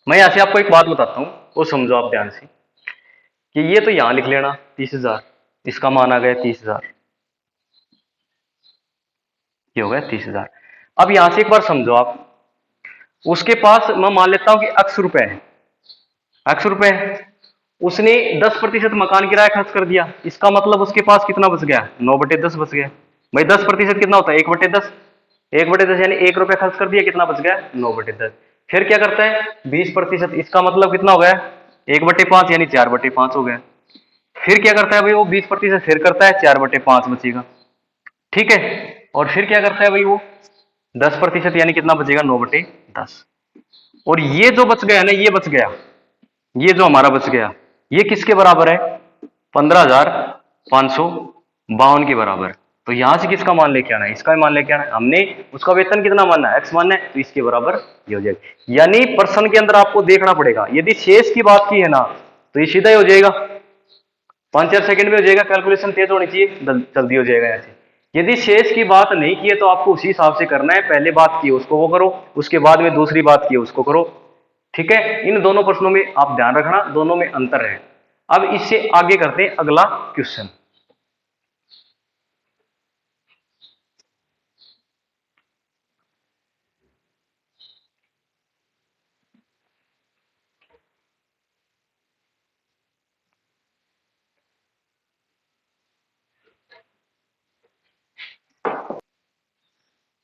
मैं यहां से आपको एक बात बताता हूं, वो समझो आप ध्यान से, कि ये तो यहां लिख लेना 30,000, इसका मान आ गया 30,000, ये हो गया 30,000। अब यहां से एक बार समझो आप, उसके पास मैं मान लेता हूं कि x रुपए है, x रुपए है। उसने 10% मकान किराया खर्च कर दिया, इसका मतलब उसके पास कितना बच गया? 9/10 बच गया। भाई 10% कितना होता है? 1/10, 1/10 यानी 1 रुपया खर्च कर दिया, कितना बच गया? 9/10। फिर क्या करता है? 20%, इसका मतलब कितना हो गया? 1/5 यानी 4/5 हो गया। फिर क्या करता है भाई वो? 20% फिर करता है, 4/5 बचेगा, ठीक है। और फिर क्या करता है भाई वो? 10% यानी कितना बचेगा? 9/10। और ये जो बच गया ना, ये बच गया, ये जो हमारा बच गया, ये किसके बराबर है? 15,552 के बराबर। तो यहां से किसका मान लेके आना है? इसका मान लेके आना है। हमने उसका वेतन कितना मानना है? एक्स मानना है, तो इसके बराबर ये हो जाएगा। यानी प्रश्न के अंदर आपको देखना पड़ेगा, यदि शेष की बात की है ना, तो ये सीधा ही हो जाएगा, 5-4 सेकंड में हो जाएगा। कैलकुलेशन तेज होनी चाहिए, जल्दी हो जाएगा ऐसे। यदि शेष की बात नहीं की है तो आपको उसी हिसाब से करना है। पहले बात की उसको वो करो, उसके बाद में दूसरी बात की उसको करो, ठीक है। इन दोनों प्रश्नों में आप ध्यान रखना, दोनों में अंतर है। अब इससे आगे करते हैं अगला क्वेश्चन।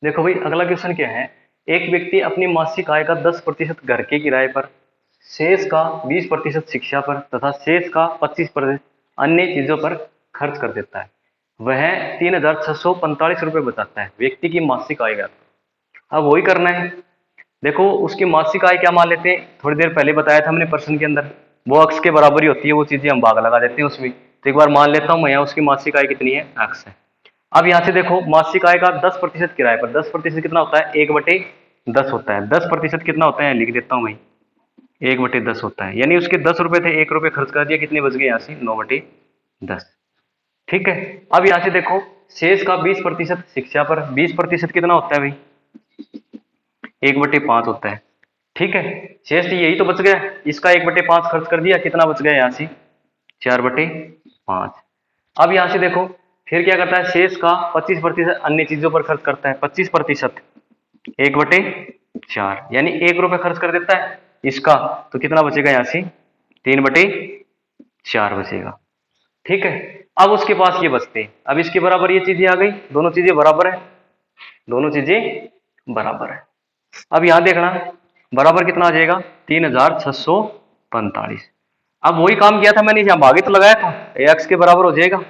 देखो भाई, अगला क्वेश्चन क्या है? एक व्यक्ति अपनी मासिक आय का 10% घर के किराए पर, शेष का 20% शिक्षा पर तथा शेष का 25% अन्य चीजों पर खर्च कर देता है। वह 3,645 रुपये बचाता है। व्यक्ति की मासिक आय का, अब वही करना है। देखो उसकी मासिक आय क्या मान लेते हैं? थोड़ी देर पहले बताया था हमने प्रश्न के अंदर, वो अक्स के बराबर ही होती है, वो चीजें हम भाग लगा देते हैं उसमें। तो एक बार मान लेता हूं मैं, यहाँ उसकी मासिक आय कितनी है? अक्स है। अब यहां से देखो, मासिक आय का 10% किराए पर, 10% कितना होता है? 1/10 होता है। 10% कितना होता है? लिख देता हूं मैं, 1/10 होता है। यानी उसके 10 रुपए थे, 1 रुपये खर्च कर दिया, कितने बच गए यहाँ से? 9/10, ठीक है। अब यहां से देखो, शेष का 20% शिक्षा पर, 20% कितना होता है भाई? 1/5 होता है, ठीक है। शेष यही तो बच गया, इसका 1/5 खर्च कर दिया, कितना बच गया यहाँ से? 4/5। अब यहां से देखो, फिर क्या करता है? शेष का 25% अन्य चीजों पर खर्च करता है। 25% 1/4, यानी 1 रुपये खर्च कर देता है इसका, तो कितना बचेगा यहाँ से? 3/4 बचेगा, ठीक है। अब उसके पास ये बचते हैं। अब इसके बराबर ये चीजें आ गई, दोनों चीजें बराबर है, दोनों चीजें बराबर है। अब यहां देखना, बराबर कितना आ जाएगा? 3,645। अब वही काम किया था मैंने, जहां भागे तो लगाया था, एक्स के बराबर हो जाएगा।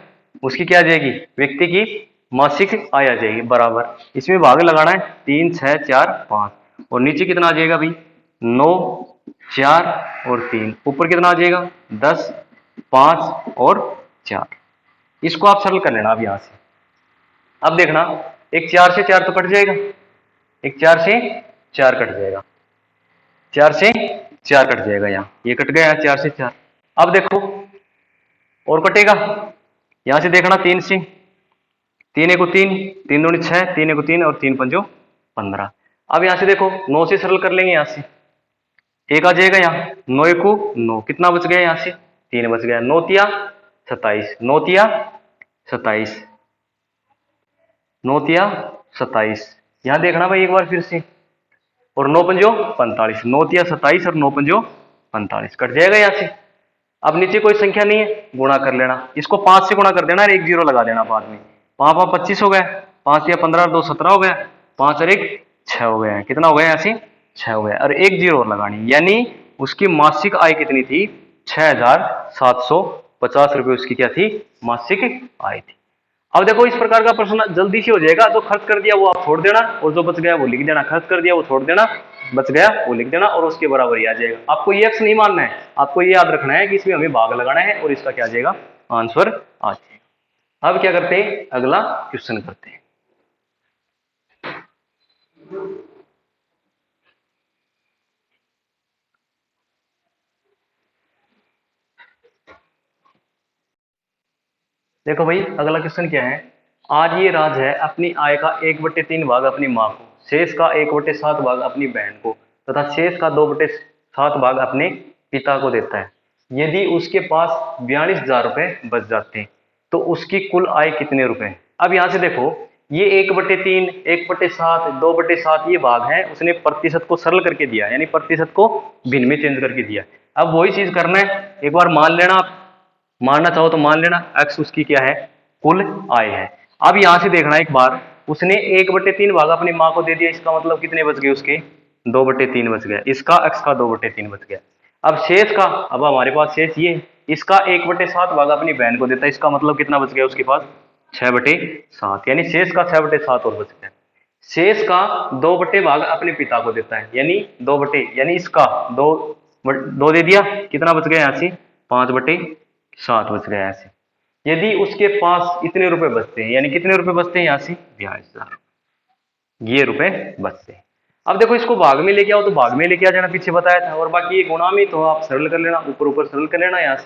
उसकी क्या आ जाएगी? व्यक्ति की मासिक आय आ जाएगी बराबर। इसमें भाग लगाना है, 3, 6, 4, 5, और नीचे कितना आ जाएगा भाई? 9, 4 और 3। ऊपर कितना आ जाएगा? 10, 5 और 4। इसको आप सरल कर लेना अब यहां से। अब देखना, एक 4 से 4 तो कट जाएगा, एक 4 से 4 कट जाएगा, 4 से 4 कट जाएगा, यहाँ ये कट गया, 4 से 4। अब देखो और कटेगा, यहां से देखना 3 से, 3 एकु 3, 3 दूनी 6, 3 एकु 3 और 3 पंजो 15। अब यहां से देखो 9 से सरल कर लेंगे, यहां से एक आ जाएगा, यहाँ 9 एकु 9, कितना बच गया यहां से 3 बच गया, 9 तिया 27, 9 तिया 27, 9 तिया 27। यहां देखना भाई एक बार फिर से, और 9 पंजो 45, 9 तिया 27 और 9 पंजो 45 कट जाएगा यहां से। अब नीचे कोई संख्या नहीं है, गुणा कर लेना, इसको 5 से गुणा कर देना और एक जीरो लगा देना बाद में। 5 5 25 हो गया, 5 या 15 और 2 17 हो गया, 5 और 1 6 हो गया, कितना हो गया यहाँ से 6 हो गया, और एक जीरो और लगानी, यानी उसकी मासिक आय कितनी थी 6,750 रुपये उसकी क्या थी मासिक आय थी। अब देखो इस प्रकार का प्रश्न जल्दी से हो जाएगा, जो खर्च कर दिया वो आप छोड़ देना और जो बच गया वो लिख देना, खर्च कर दिया वो छोड़ देना, बच गया वो लिख देना और उसके बराबर ही आ जाएगा। आपको ये एक्स नहीं मानना है, आपको ये याद रखना है कि इसमें हमें भाग लगाना है और इसका क्या आ जाएगा आंसर आ जाएगा। अब क्या करते हैं, अगला क्वेश्चन करते हैं। देखो भाई अगला क्वेश्चन क्या है, आज ये राज है अपनी आय का 1/3 भाग अपनी माँ को, शेष का 1/7 भाग अपनी बहन को तथा शेष का 2/7 भाग अपने पिता को देता है। यदि उसके पास 42,000 रुपए बच जाते हैं तो उसकी कुल आय कितने रुपए है। अब यहां से देखो ये 1/3, 1/7, 2/7 ये भाग है, उसने प्रतिशत को सरल करके दिया, यानी प्रतिशत को भिन्न में चेंज करके दिया। अब वही चीज करना है, एक बार मान लेना आप, मानना चाहो तो मान लेना एक्स उसकी क्या है कुल आय है। अब यहां से देखना एक बार, उसने 1/3 भाग अपनी माँ को दे दिया, इसका मतलब कितने बच गए उसके 2/3 बच गया, इसका एक्स का 2/3 बच गया। अब शेष का, अब हमारे पास शेष ये, इसका 1/7 भाग अपनी बहन को देता है, इसका मतलब कितना बच गया उसके पास 6/7, यानी शेष का 6/7 और बच गया। शेष का 2 भाग अपने पिता को देता है, यानी 2 यानी इसका 2 दे दिया, कितना बच गया यहाँ से 5/7 बच गया यहाँ से। यदि उसके पास इतने रुपए बचते हैं, यानी कितने रुपए बचते हैं यहाँ से 42,000 ये रुपए बचते हैं। अब देखो इसको भाग में लेके आओ तो भाग में लेके आ जाना, पीछे बताया था, और बाकी ये गुणा में तो आप सरल कर लेना, ऊपर ऊपर सरल कर लेना। यहाँ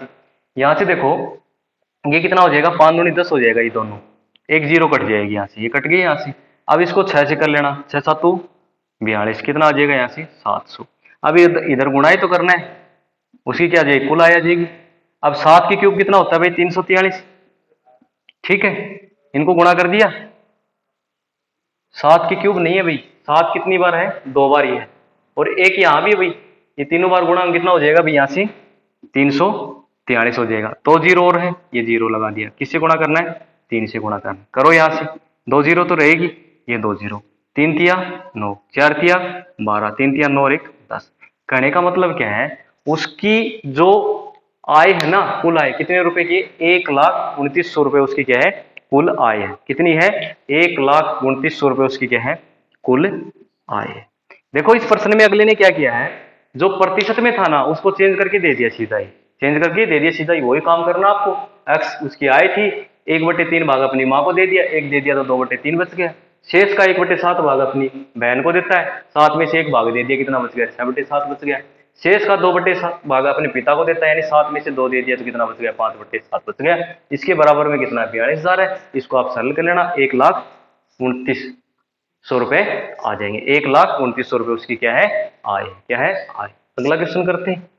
से देखो ये कितना हो जाएगा 5 दूनी 10 हो जाएगा, ये दोनों एक जीरो कट जाएगी यहाँ से, ये कट गई यहाँ से। अब इसको 6 से कर लेना, 6 7 42, कितना आ जाएगा यहाँ से 700। अब इधर गुणा ही तो करना है, उसकी क्या जाएगी कुल आया जाएगी। अब 7 की क्यूब कितना होता है भाई 343, ठीक है, इनको गुणा कर दिया, 7 की क्यूब नहीं है भाई, 7 कितनी बार है 2 बार ही है, और एक यहाँ भी है भाई, ये तीनों बार गुणा कितना हो जाएगा भाई यहाँ से 343 हो जाएगा। 2 जीरो और है, ये जीरो लगा दिया, किससे गुणा करना है 3 से गुणा करना, करो यहाँ से 2 जीरो तो रहेगी, ये 2 जीरो, 3 तिया 9, 4 तिया 12, 3 तिया 9 और 1 10। कहने का मतलब क्या है, उसकी जो आय है ना कुल आय कितने रुपए की, 1,29,100 रुपए उसकी क्या है कुल आय है, कितनी है 1,29,100 रुपए उसकी क्या है कुल आय है। देखो इस प्रश्न में अगले ने क्या किया है, जो प्रतिशत में था ना उसको चेंज करके दे दिया सीधा ही, चेंज करके दे दिया सीधा ही, वही काम करना आपको। एक्स उसकी आय थी, 1/3 भाग अपनी माँ को दे दिया, एक दे दिया तो 2/3 बच गया। शेष का 1/7 भाग अपनी बहन को देता है, 7 में से एक भाग दे दिया, कितना बच गया 6/7 बच गया। शेष का 2/7 भाग अपने पिता को देता है, यानी 7 में से 2 दे दिया तो कितना बच गया 5/7 बच गया। इसके बराबर में कितना 42,000 है, इसको आप सरल कर लेना, 1,29,100 रुपए आ जाएंगे, 1,29,100 रुपए उसकी क्या है आय, क्या है आय। अगला क्वेश्चन करते हैं।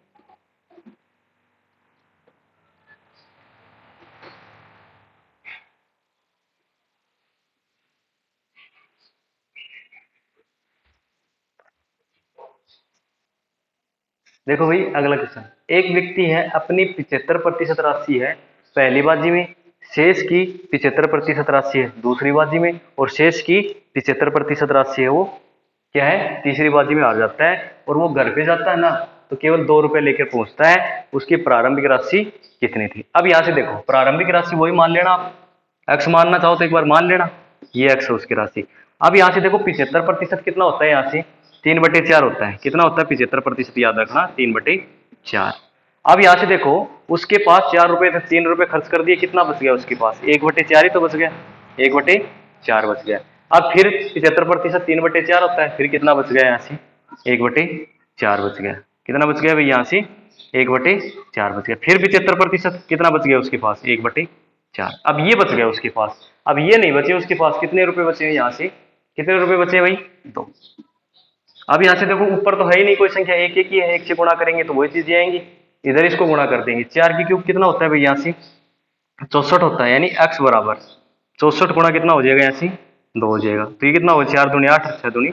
देखो भाई अगला क्वेश्चन, एक व्यक्ति है अपनी 75% राशि है पहली बाजी में, शेष की 75% राशि है दूसरी बाजी में, और शेष की 75% राशि है वो क्या है तीसरी बाजी में हार जाता है, और वो घर पे जाता है ना तो केवल 2 रुपए लेकर पहुंचता है, उसकी प्रारंभिक राशि कितनी थी। अब यहाँ से देखो प्रारंभिक राशि वही मान लेना आप, एक्स मानना चाहो तो एक बार मान लेना, ये एक्स है उसकी राशि। अब यहाँ से देखो 75% कितना होता है, यहाँ से 3/4 होता है, कितना होता है 75% याद रखना 3/4। अब यहाँ से देखो उसके पास 4 रुपए थे, 3 रुपए खर्च कर दिए, कितना बच गया उसके पास 1/4 ही तो बच गया, 1/4 बच गया। अब फिर 75% 3/4 होता है, फिर कितना बच गया यहाँ से 1/4 बच गया, कितना बच गया भाई यहाँ से 1/4 बच गया। फिर 75% कितना बच गया उसके पास, 1/4। अब ये बच गया उसके पास, अब ये नहीं बचे उसके पास, कितने रुपए बचे यहाँ से, कितने रुपए बचे भाई, 2। अब यहाँ से देखो ऊपर तो है ही नहीं कोई संख्या, एक एक ही है, एक से गुणा करेंगे तो वही चीजें आएंगी, इधर इसको गुणा कर देंगे। 4 की क्यूब कितना होता है भाई यहाँ से, 64 होता है, यानी x बराबर 64 गुणा कितना हो जाएगा यहाँ से, 2 हो जाएगा। तो ये कितना हो, 4 दूनी 8, 6 दूनी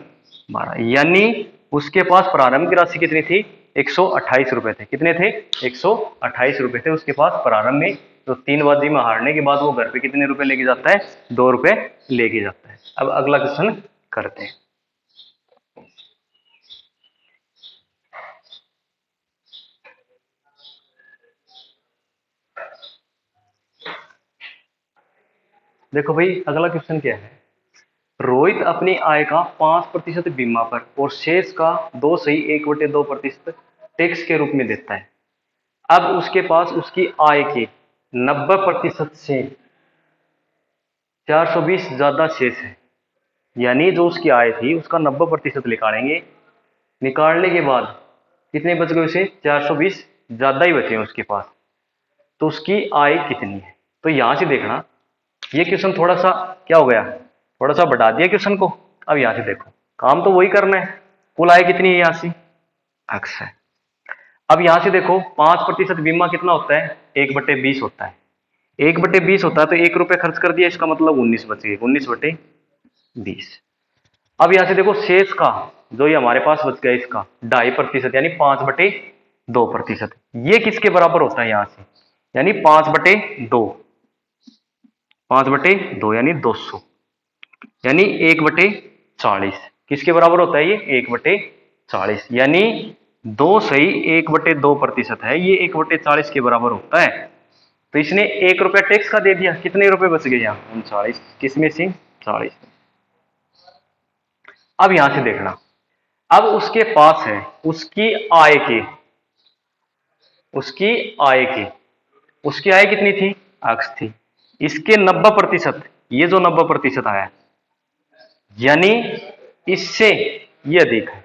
12, यानी उसके पास प्रारंभ की राशि कितनी थी, 128 रुपए थे। कितने थे, 128 रुपए थे उसके पास प्रारंभ में। तो 3 बाजी में हारने के बाद वो घर पे कितने रुपए लेके जाता है, 2 रुपए लेके जाता है। अब अगला क्वेश्चन करते हैं। देखो भाई अगला क्वेश्चन क्या है, रोहित अपनी आय का 5% बीमा पर और शेष का 2.1/2% टैक्स के रूप में देता है। अब उसके पास उसकी आय के 90% से 420 ज्यादा शेष है, यानी जो उसकी आय थी उसका 90% निकालेंगे, निकालने के बाद कितने बच गए उसे, 420 ज्यादा ही बचे हैं उसके पास। तो उसकी आय कितनी है, तो यहां से देखना, ये क्वेश्चन थोड़ा सा क्या हो गया, थोड़ा सा बढ़ा दिया क्वेश्चन को। अब यहां से देखो, काम तो वही करना है, कुल आय कितनी है यहाँ से, x है। अब यहां से देखो 5% बीमा कितना होता है, 1/20 होता है, 1/20 होता है, तो 1 रुपए खर्च कर दिया, इसका मतलब 19 बच गए, 19/20। अब यहां से देखो शेष का, जो ये हमारे पास बच गया इसका 2.5% यानी 5/2%, ये किसके बराबर होता है यहाँ से, यानी 5/2, 5/2 यानी 200, यानी 1/40 किसके बराबर होता है, ये 1/40, यानी 2 सही 1/2% है, ये 1/40 के बराबर होता है। तो इसने 1 रुपया टैक्स का दे दिया, कितने रुपए बच गए यहाँ, 39, किसमें से, 40। अब यहां से देखना, अब उसके पास है उसकी आय के, उसकी आय की, उसकी आय कितनी थी, x थी, इसके 90%, ये जो 90% आया, यानी इससे ये अधिक है।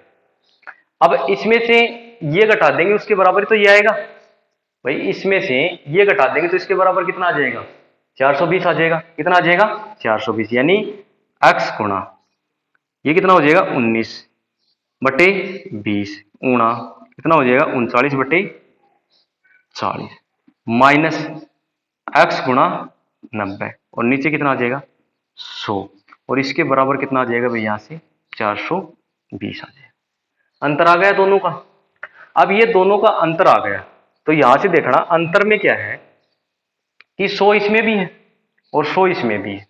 अब इसमें से ये घटा देंगे, उसके बराबर तो ये आएगा भाई, इसमें से ये घटा देंगे तो इसके बराबर कितना आ जाएगा, 420 आ जाएगा। कितना आ जाएगा, 420, यानी x गुणा ये कितना हो जाएगा, 19/20 गुणा कितना हो जाएगा, 39/40 माइनस x गुणा 90, और नीचे कितना आ जाएगा, 100, और इसके बराबर कितना आ जाएगा भाई यहाँ से, 420 आ जाएगा। अंतर आ गया दोनों का। अब ये दोनों का अंतर आ गया, तो यहां से देखना अंतर में क्या है कि 100 इसमें भी है और 100 इसमें भी है।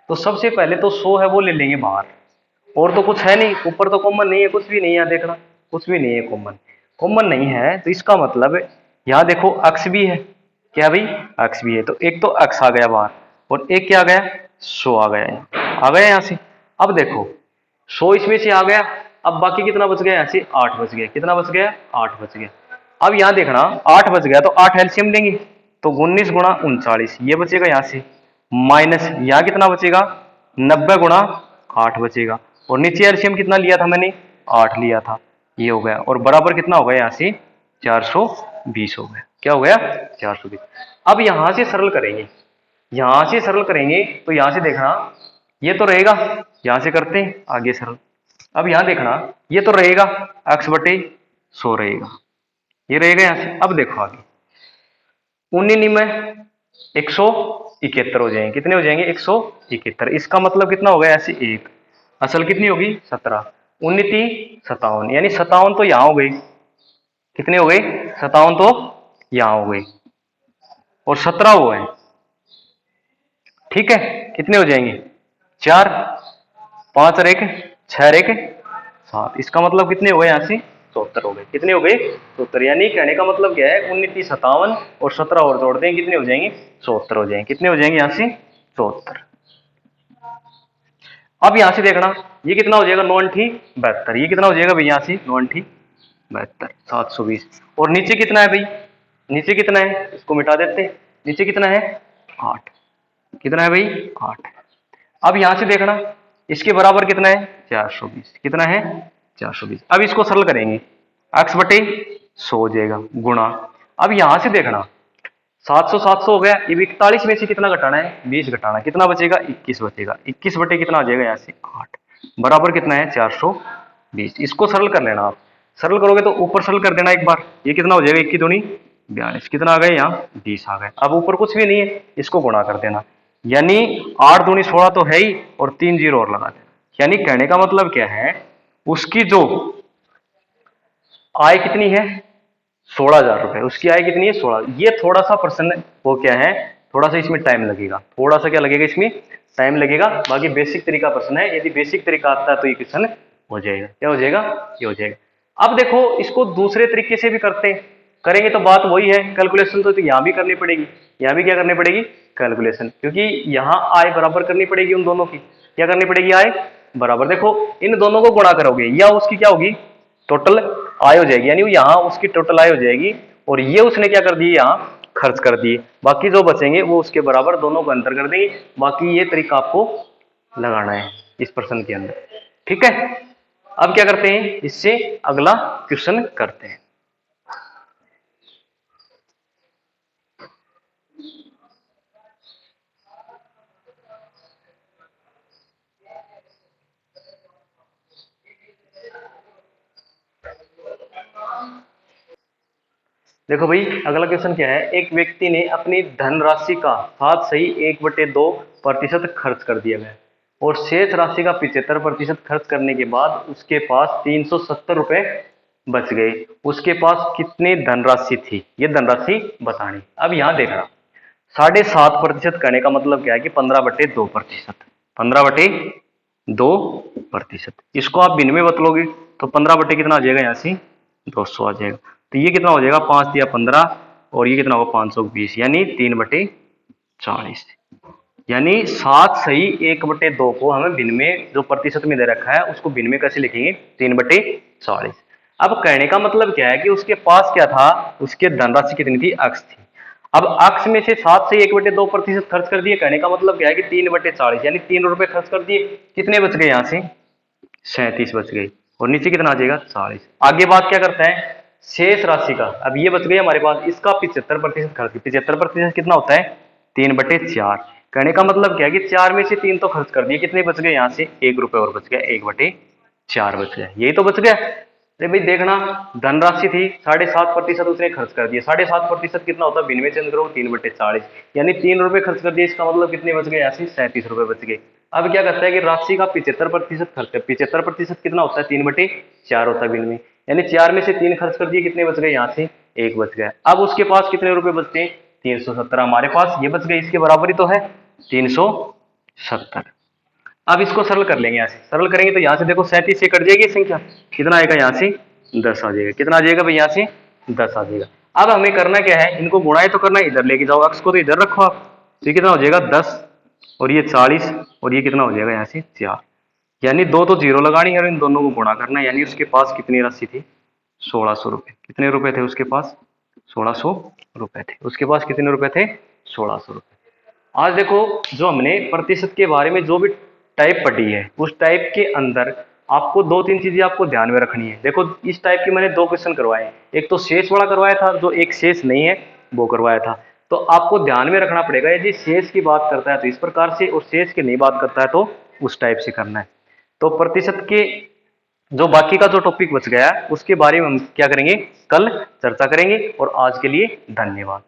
तो सबसे पहले तो 100 है वो ले लेंगे बाहर, और तो कुछ है नहीं, ऊपर तो कॉमन नहीं है, कुछ भी नहीं है, देखना कुछ भी नहीं है, कॉमन कॉमन नहीं है, तो इसका मतलब यहाँ देखो x भी है, क्या भाई, x भी है, तो एक तो x आ गया बाहर, और एक क्या आ गया, 100 आ गया, आ गया यहाँ से। अब देखो 100 इसमें से आ गया, अब बाकी कितना बच गया, यहाँ से 8 बच गया, कितना बच गया, 8 बच गया। अब यहाँ देखना 8 बच गया, तो 8 एलसीएम लेंगे, तो 19 गुणा 39 ये बचेगा यहाँ से, माइनस यहाँ कितना बचेगा, 90 गुणा 8 बचेगा, और नीचे एलसीएम कितना लिया था मैंने, 8 लिया था, ये हो गया, और बराबर कितना हो गया यहाँ से, 420 हो गया। क्या हो गया, 420। अब यहां से सरल करेंगे, यहां से सरल करेंगे, तो यहां से देखना ये तो रहेगा, यहां से करते हैं आगे सरल। अब यहां देखना ये तो रहेगा, x/100 रहेगा, ये रहेगा यहां से। अब देखो आगे 19 में 171 हो जाएंगे, कितने हो जाएंगे, 171, इसका मतलब कितना हो गया, ऐसे 1, असल कितनी होगी, 17, 19 57, यानी 57 तो यहां हो गई, कितने हो गए, 57 तो यहां हो गई, और 17 वो है, ठीक है, कितने हो जाएंगे, 4, 5 और 1, 6 और 1 7, इसका मतलब कितने हो गए यहाँ से, 74 हो गए, कितने हो गए, 74, यानी कहने का मतलब क्या है, 19 57 और 17 और जोड़ दें, कितने हो जाएंगे, 74 हो जाएंगे, कितने हो जाएंगे यहाँ से, 74। अब यहां से देखना ये कितना हो जाएगा, 9 72, ये कितना हो जाएगा भाई यहाँ से, 9 72, 720, और नीचे कितना है भाई, नीचे कितना है, इसको मिटा देते हैं, नीचे कितना है, 8, कितना है भाई, 8। अब यहां से देखना इसके बराबर कितना है, 420, कितना है, 420। अब इसको सरल करेंगे, x/100 100 हो जाएगा गुणा। अब यहां से देखना 700 700 हो गया, अब 41 में से कितना घटाना है, 20 घटाना है, कितना बचेगा 21 बचेगा। 21 बटे कितना आ जाएगा यहाँ से 8 बराबर कितना है 420। इसको सरल कर लेना आप, सरल करोगे तो ऊपर सरल कर देना एक बार, ये कितना हो जाएगा 21 दूनी 42, कितना आ गया यहाँ 20 आ गए। अब ऊपर कुछ भी नहीं है, इसको गुणा कर देना, यानी 8 दूनी 16 तो है ही और 3 जीरो और लगा देना। यानी कहने का मतलब क्या है, उसकी जो आय कितनी है 16,000 रुपए, उसकी आय कितनी है 16। ये थोड़ा सा प्रश्न वो क्या है, थोड़ा सा इसमें टाइम लगेगा, थोड़ा सा क्या लगेगा इसमें टाइम लगेगा, बाकी बेसिक तरीका प्रश्न है, यदि बेसिक तरीका आता है तो ये क्वेश्चन हो जाएगा। क्या हो जाएगा, ये हो जाएगा। अब देखो इसको दूसरे तरीके से भी करते हैं, करेंगे तो बात वही है, कैलकुलेशन तो यहाँ भी करनी पड़ेगी, यहाँ भी क्या करनी पड़ेगी कैलकुलेशन, क्योंकि यहाँ आय बराबर करनी पड़ेगी उन दोनों की, क्या करनी पड़ेगी आय बराबर। देखो इन दोनों को गुणा करोगे या उसकी क्या होगी टोटल आय हो जाएगी, यानी यहाँ उसकी टोटल आय हो जाएगी और ये उसने क्या कर दिए यहाँ खर्च कर दिए, बाकी जो बचेंगे वो उसके बराबर, दोनों को अंतर कर देंगे। बाकी ये तरीका आपको लगाना है इस प्रश्न के अंदर, ठीक है। अब क्या करते हैं, इससे अगला क्वेश्चन करते हैं। देखो भाई अगला क्वेश्चन क्या है, एक व्यक्ति ने अपनी धनराशि का 7/2% खर्च कर दिया है और शेष राशि का 75% खर्च करने के बाद उसके पास 370 रुपए बच गए। उसके पास कितनी धनराशि थी, ये धनराशि बतानी। अब यहां देखना 7.5% करने का मतलब क्या है कि 15/2%, 15/2%। इसको आप भिन्न में बतलोगे तो 15 बटे कितना आ जाएगा, यहाँ से 200 आ जाएगा। तो ये कितना हो जाएगा 5 दिया 15 और ये कितना होगा 520, यानी 3/40। यानी 7 सही 1/2 को हमें भिन्न में जो प्रतिशत में दे रखा है उसको भिन्न में कैसे लिखेंगे 3/40। अब कहने का मतलब क्या है कि उसके पास क्या था, उसके धनराशि कितनी थी अक्ष थी। अब अक्ष में से 7 से 1/2% खर्च कर दिए, कहने का मतलब क्या है कि 3/40 यानी 3 रुपए खर्च कर दिए, कितने बच गए यहाँ से 37 बच गई और नीचे कितना आ जाएगा 40। आगे बात क्या करता है शेष राशि का, अब ये बच गई हमारे पास, इसका 75% खर्च, 75% कितना होता है 3/4। कहने का मतलब क्या है कि 4 में से 3 तो खर्च कर दिए, कितने बच गए यहाँ से 1 रुपए और बच गया, 1/4 बच गया, यही तो बच गया। अरे भाई देखना धनराशि थी 7.5% उसने खर्च कर दिया, 7.5% कितना होता है भिन्न चंद्र करो 3/40, यानी 3 रुपए खर्च कर दिए, इसका मतलब कितने बच गए यहाँ से 37 रुपए बच गए। अब क्या करता है कि राशि का 75% खर्च है, 75% कितना होता है 3/4 होता है भिन्न में, यानी 4 में से 3 खर्च कर दिए, कितने बच गए यहाँ से 1 बच गया। अब उसके पास कितने रुपए बचते हैं 370, हमारे पास ये बच गए, इसके बराबर ही तो है 370। अब इसको सरल कर लेंगे, यहाँ से सरल करेंगे तो यहाँ से देखो 37 से कट जाएगी संख्या, कितना आएगा यहाँ से 10 आ जाएगा, कितना आ जाएगा भाई यहाँ से 10 आ जाएगा। अब हमें करना क्या है, इनको गुणाएं तो करना है, इधर लेके जाओ अक्ष को तो इधर रखो आप, तो ये कितना हो जाएगा 10 और ये 40 और ये कितना हो जाएगा यहाँ से 4, यानी 2 तो जीरो लगानी है और इन दोनों को गुणा करना है, यानी उसके पास कितनी राशि थी 1600 रुपए। कितने रुपए थे उसके पास 1600 रुपए थे, उसके पास कितने रुपए थे 1600 रुपए। आज देखो जो हमने प्रतिशत के बारे में जो भी टाइप पढ़ी है उस टाइप के अंदर आपको 2-3 चीजें आपको ध्यान में रखनी है। देखो इस टाइप के मैंने 2 क्वेश्चन करवाए, एक तो शेष वाला करवाया था, जो एक शेष नहीं है वो करवाया था। तो आपको ध्यान में रखना पड़ेगा, यदि शेष की बात करता है तो इस प्रकार से और शेष की नहीं बात करता है तो उस टाइप से करना है। तो प्रतिशत के जो बाकी का जो टॉपिक बच गया उसके बारे में हम क्या करेंगे कल चर्चा करेंगे। और आज के लिए धन्यवाद।